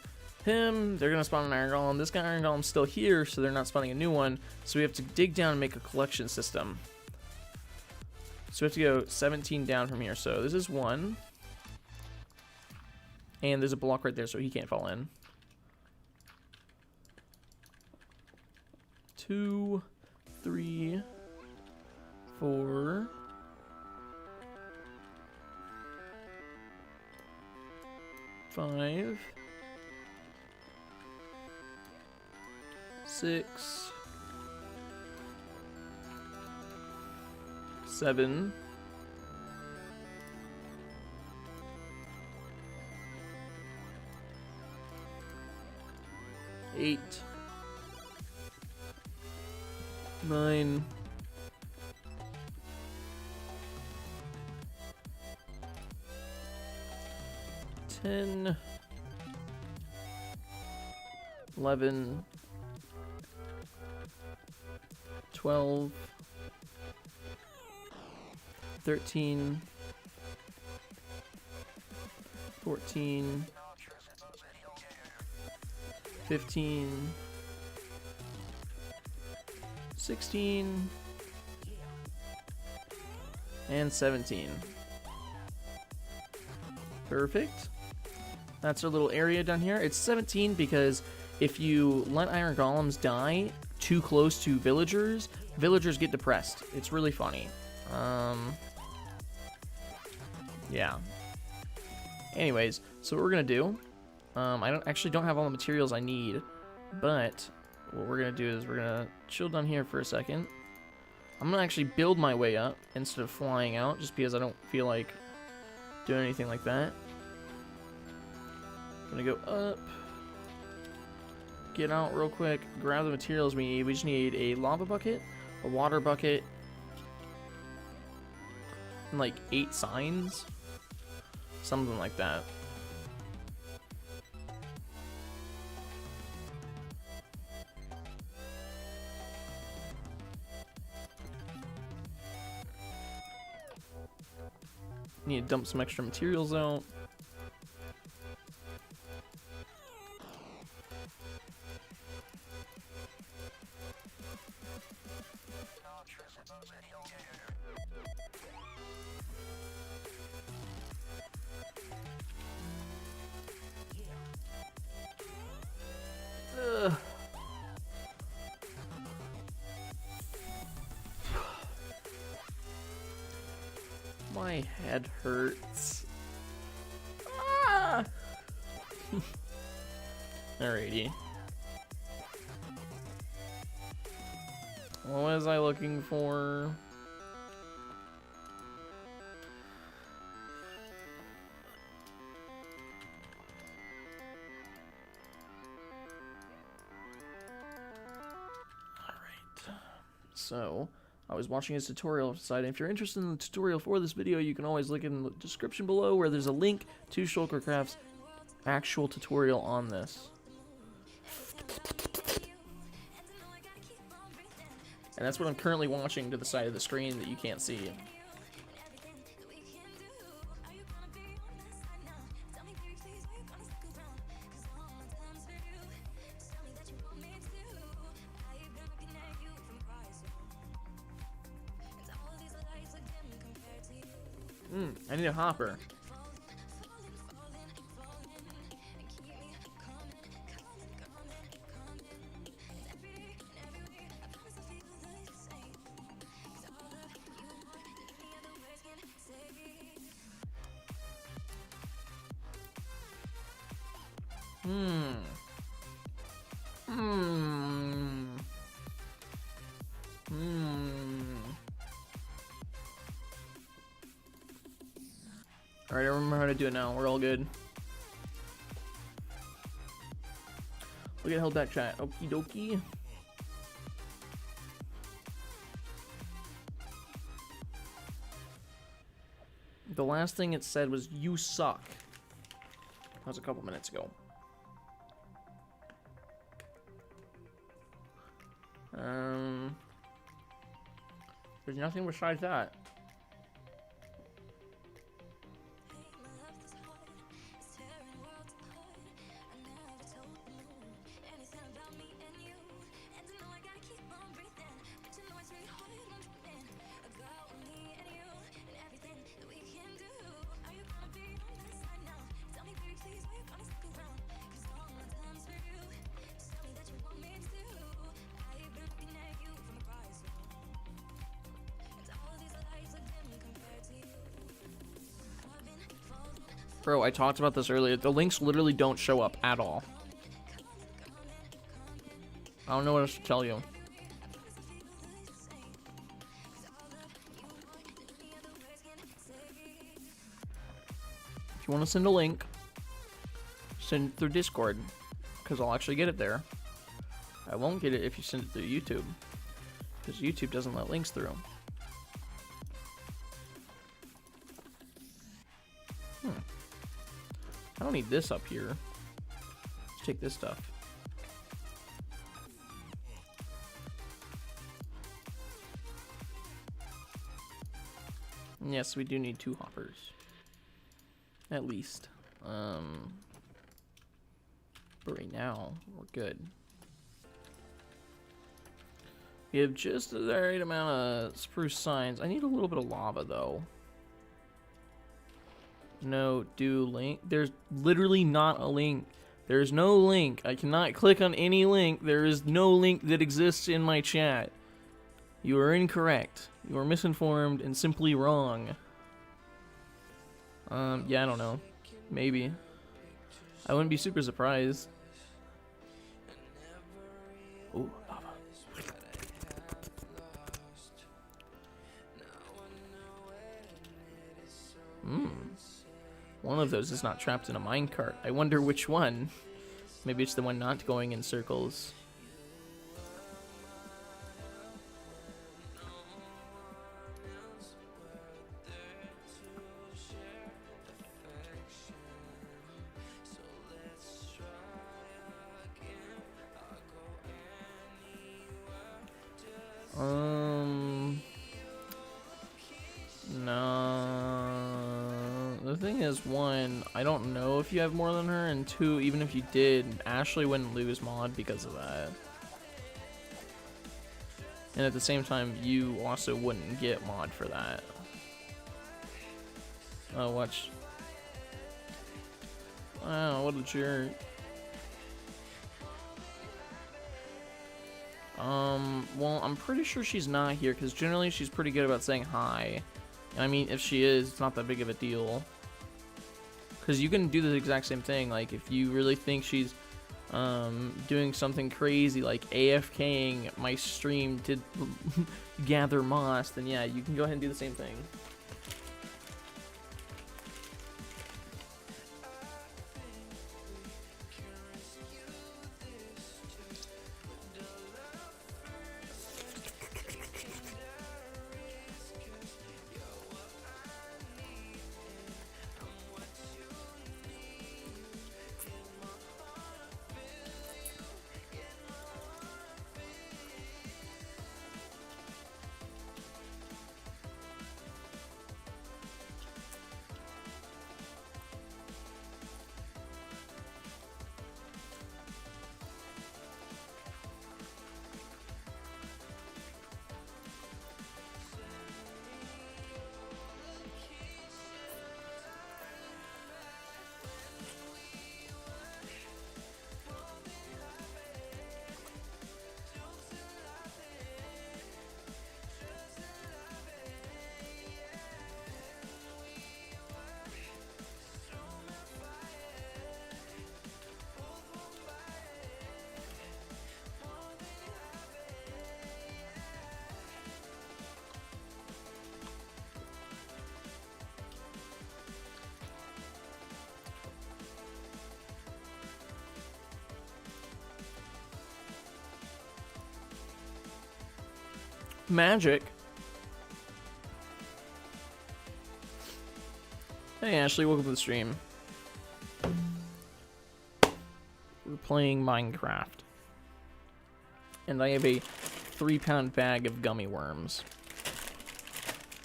him. They're gonna spawn an iron golem. This guy iron golem's still here, so they're not spawning a new one. So we have to dig down and make a collection system. So we have to go 17 down from here. So this is 1. And there's a block right there, so he can't fall in. 2, 3, 4. 5, 6, 7, 8, 9, 10, 11, 12, 13, 14, 15, 16, and 17. Perfect. That's our little area down here. It's 17 because if you let iron golems die too close to villagers, villagers get depressed. It's really funny. Yeah. Anyways, so what we're gonna do, I don't have all the materials I need, but what we're gonna do is we're gonna chill down here for a second. I'm gonna actually build my way up instead of flying out, just because I don't feel like doing anything like that. I'm gonna go up, get out real quick, grab the materials we need. We just need a lava bucket, a water bucket, and like 8 signs, something like that. Need to dump some extra materials out. Ugh. My head hurts. Ah! Alrighty. What was I looking for? Alright. So, I was watching his tutorial site. If you're interested in the tutorial for this video, you can always look in the description below where there's a link to Shulkercraft's actual tutorial on this. And that's what I'm currently watching to the side of the screen that you can't see. I need a hopper. Alright, I remember how to do it now. We're all good. We'll get held back chat. Okie dokie. The last thing it said was, "You suck." That was a couple minutes ago. There's nothing besides that. Bro, I talked about this earlier. The links literally don't show up at all. I don't know what else to tell you. If you want to send a link, send it through Discord, because I'll actually get it there. I won't get it if you send it through YouTube. because YouTube doesn't let links through. I don't need this up here. Let's take this stuff. Yes, we do need 2 hoppers. At least. But right now, we're good. We have just the right amount of spruce signs. I need a little bit of lava, though. No, do link. There's literally not a link. There's no link. I cannot click on any link. There is no link that exists in my chat. You are incorrect. You are misinformed and simply wrong. Yeah, I don't know. Maybe. I wouldn't be super surprised. Ooh, lava. One of those is not trapped in a minecart. I wonder which one. Maybe it's the one not going in circles. No. The thing is, 1, I don't know if you have more than her, and 2, even if you did, Ashley wouldn't lose mod because of that. And at the same time, you also wouldn't get mod for that. Oh, watch. Oh, what a jerk. Well, I'm pretty sure she's not here, because generally she's pretty good about saying hi. And I mean, if she is, it's not that big of a deal. Because you can do the exact same thing, like, if you really think she's, doing something crazy, like AFKing my stream to gather moss, then yeah, you can go ahead and do the same thing. Magic. Hey Ashley, welcome to the stream. We're playing Minecraft. And I have a 3-pound bag of gummy worms.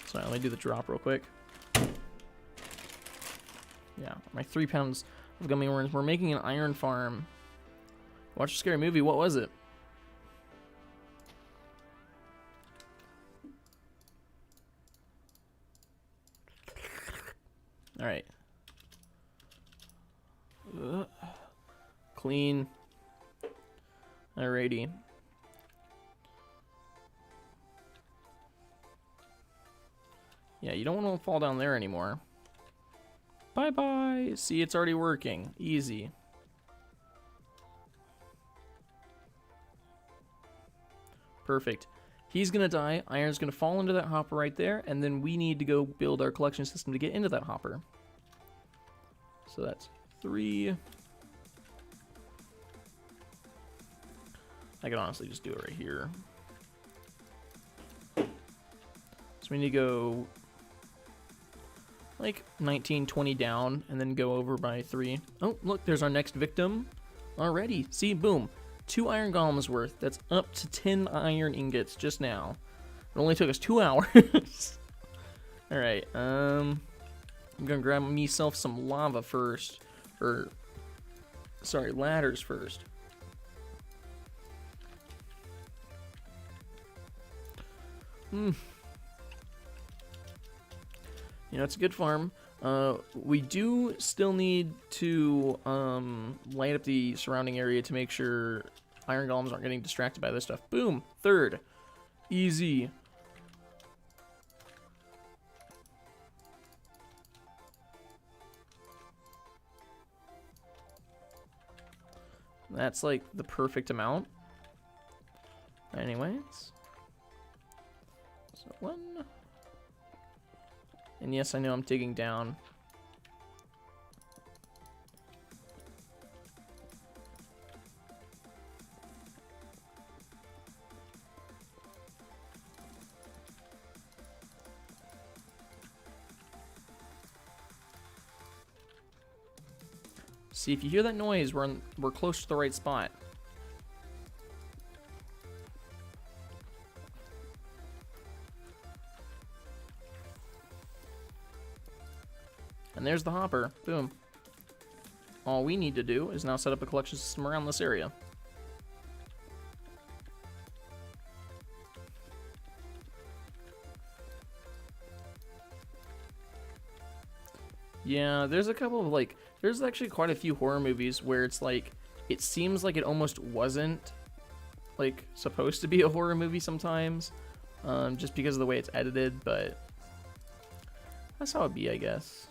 So let me do the drop real quick. Yeah, my 3 pounds of gummy worms. We're making an iron farm. Watch a scary movie. What was it? Alright. Clean. Alrighty. Yeah, you don't want to fall down there anymore. Bye-bye. See, it's already working. Easy. Perfect. He's gonna die. Iron's gonna fall into that hopper right there, and then we need to go build our collection system to get into that hopper. So that's 3. I could honestly just do it right here. So we need to go like 19, 20 down and then go over by 3. Oh, look, there's our next victim already. See, boom. 2 iron golems worth. That's up to 10 iron ingots just now. It only took us 2 hours. Alright, I'm gonna grab myself some lava first. Or, sorry, ladders first. You know, it's a good farm. We do still need to light up the surrounding area to make sure iron golems aren't getting distracted by this stuff. Boom! 3rd. Easy. That's like the perfect amount. Anyways. So 1. And yes, I know I'm digging down. See, if you hear that noise, we're close to the right spot. And there's the hopper. Boom. All we need to do is now set up a collection system around this area. Yeah, there's a couple of, like, there's actually quite a few horror movies where it's like, it seems like it almost wasn't, like, supposed to be a horror movie sometimes, just because of the way it's edited, but that's how it be, I guess.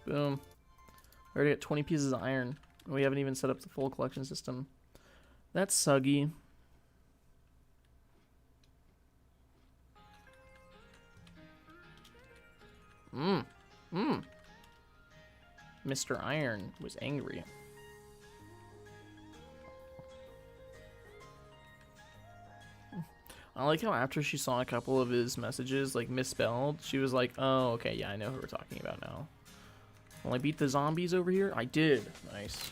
Boom. We already got 20 pieces of iron. We haven't even set up the full collection system. That's suggy. Mr. Iron was angry. I like how after she saw a couple of his messages, like, misspelled, she was like, oh, okay, yeah, I know who we're talking about now. Will I beat the zombies over here? I did. Nice.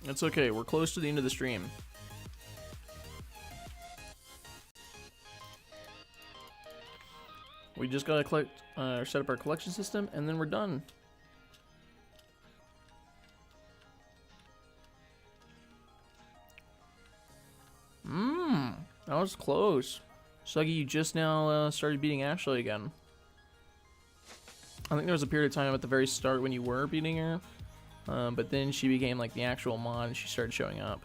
It's okay, we're close to the end of the stream. We just gotta collect, set up our collection system, and then we're done. That was close. Suggy, you just now started beating Ashley again. I think there was a period of time at the very start when you were beating her. But then she became like the actual mod and she started showing up.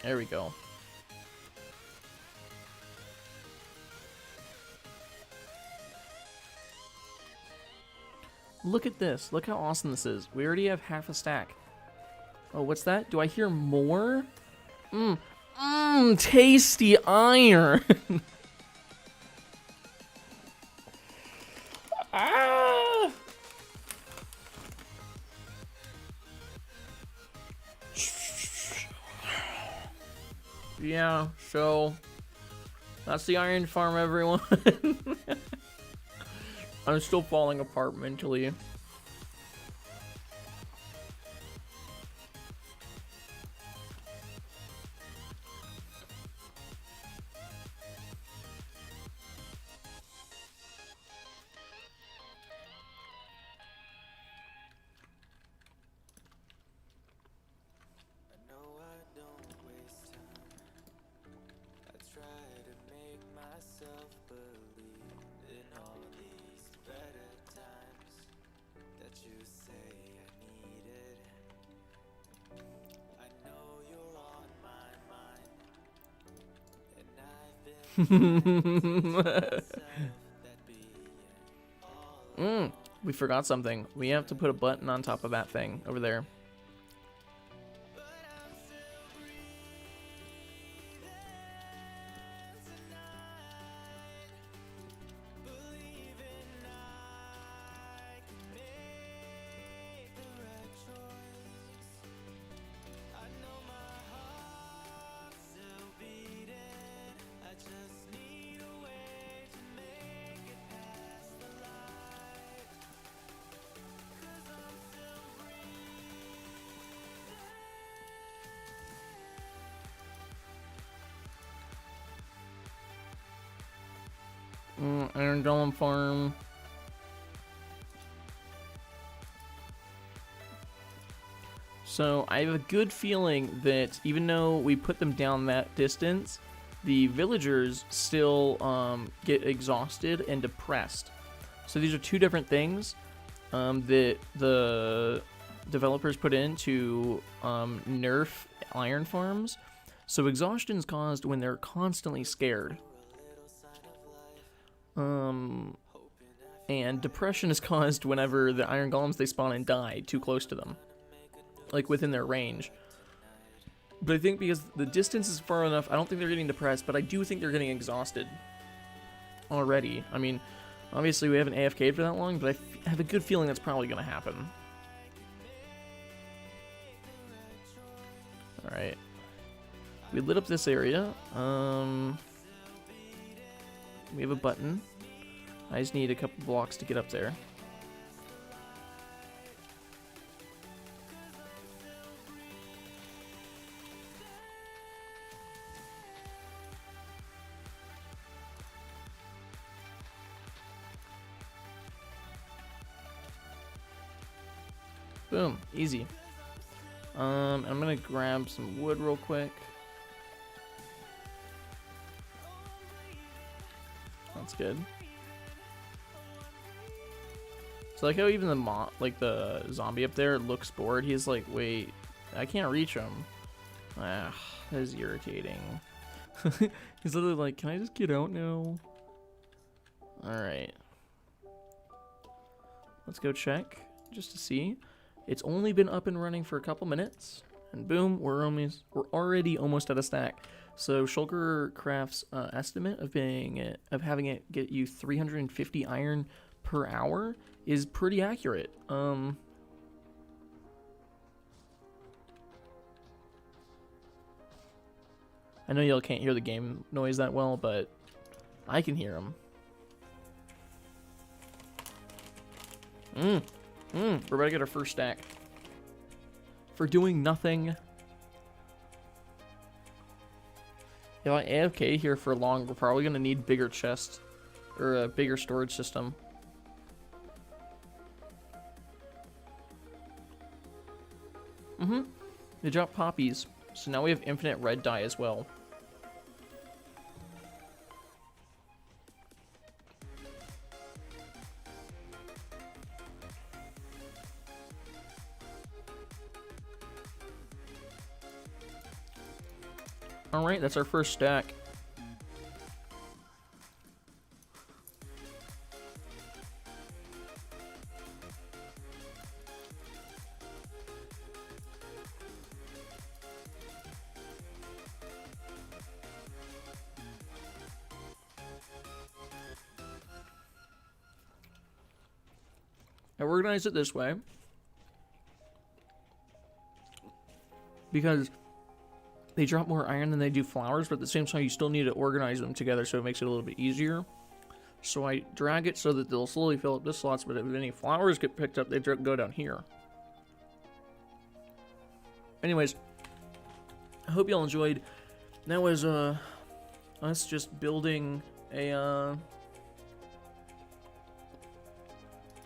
There we go. Look at this. Look how awesome this is. We already have half a stack. Oh, what's that? Do I hear more? Tasty iron. Ah! Yeah, so that's the iron farm, everyone. I'm still falling apart mentally. We forgot something. We have to put a button on top of that thing over there. Iron Golem farm. So I have a good feeling that even though we put them down that distance, the villagers still get exhausted and depressed. So these are two different things that the developers put in to nerf iron farms. So exhaustion is caused when they're constantly scared. And depression is caused whenever the iron golems they spawn and die too close to them, like within their range. But I think because the distance is far enough, I don't think they're getting depressed, but I do think they're getting exhausted already. I mean, obviously we haven't AFK'd for that long, but I have a good feeling that's probably going to happen. Alright. We lit up this area. We have a button. I just need a couple blocks to get up there. Boom, easy. I'm gonna grab some wood real quick. That's good. So like how even the zombie up there looks bored. He's like, wait, I can't reach him. Ah, that is irritating. He's literally like, can I just get out now? Alright. Let's go check just to see. It's only been up and running for a couple minutes. And boom, we're already almost at a stack. So Shulkercraft's estimate of having it get you 350 iron per hour is pretty accurate. I know y'all can't hear the game noise that well, but I can hear them. We're about to get our first stack. For doing nothing. If I AFK here for long, we're probably going to need bigger chests. Or a bigger storage system. They drop poppies. So now we have infinite red dye as well. Alright, that's our first stack. I organize it this way because they drop more iron than they do flowers, but at the same time you still need to organize them together so it makes it a little bit easier. So I drag it so that they'll slowly fill up this slots, but if any flowers get picked up, they go down here. Anyways, I hope y'all enjoyed. That was us just building a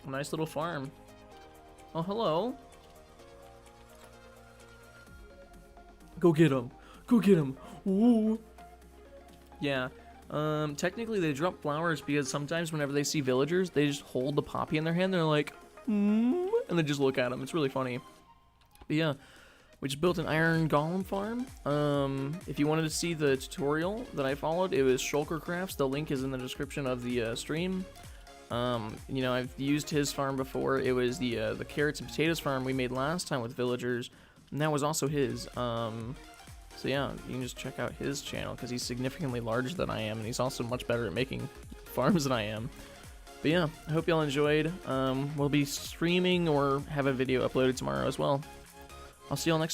nice little farm. Oh, hello. Go get him. Go get him. Ooh. Yeah. Technically they drop flowers because sometimes whenever they see villagers, they just hold the poppy in their hand. They're like, and they just look at them. It's really funny. But yeah, we just built an iron golem farm. If you wanted to see the tutorial that I followed, it was Shulkercraft. The link is in the description of the stream. You know, I've used his farm before. It was the carrots and potatoes farm we made last time with villagers, and that was also his. So yeah, you can just check out his channel because he's significantly larger than I am, and he's also much better at making farms than I am. But yeah, I hope y'all enjoyed. We'll be streaming or have a video uploaded tomorrow as well. I'll see y'all next time.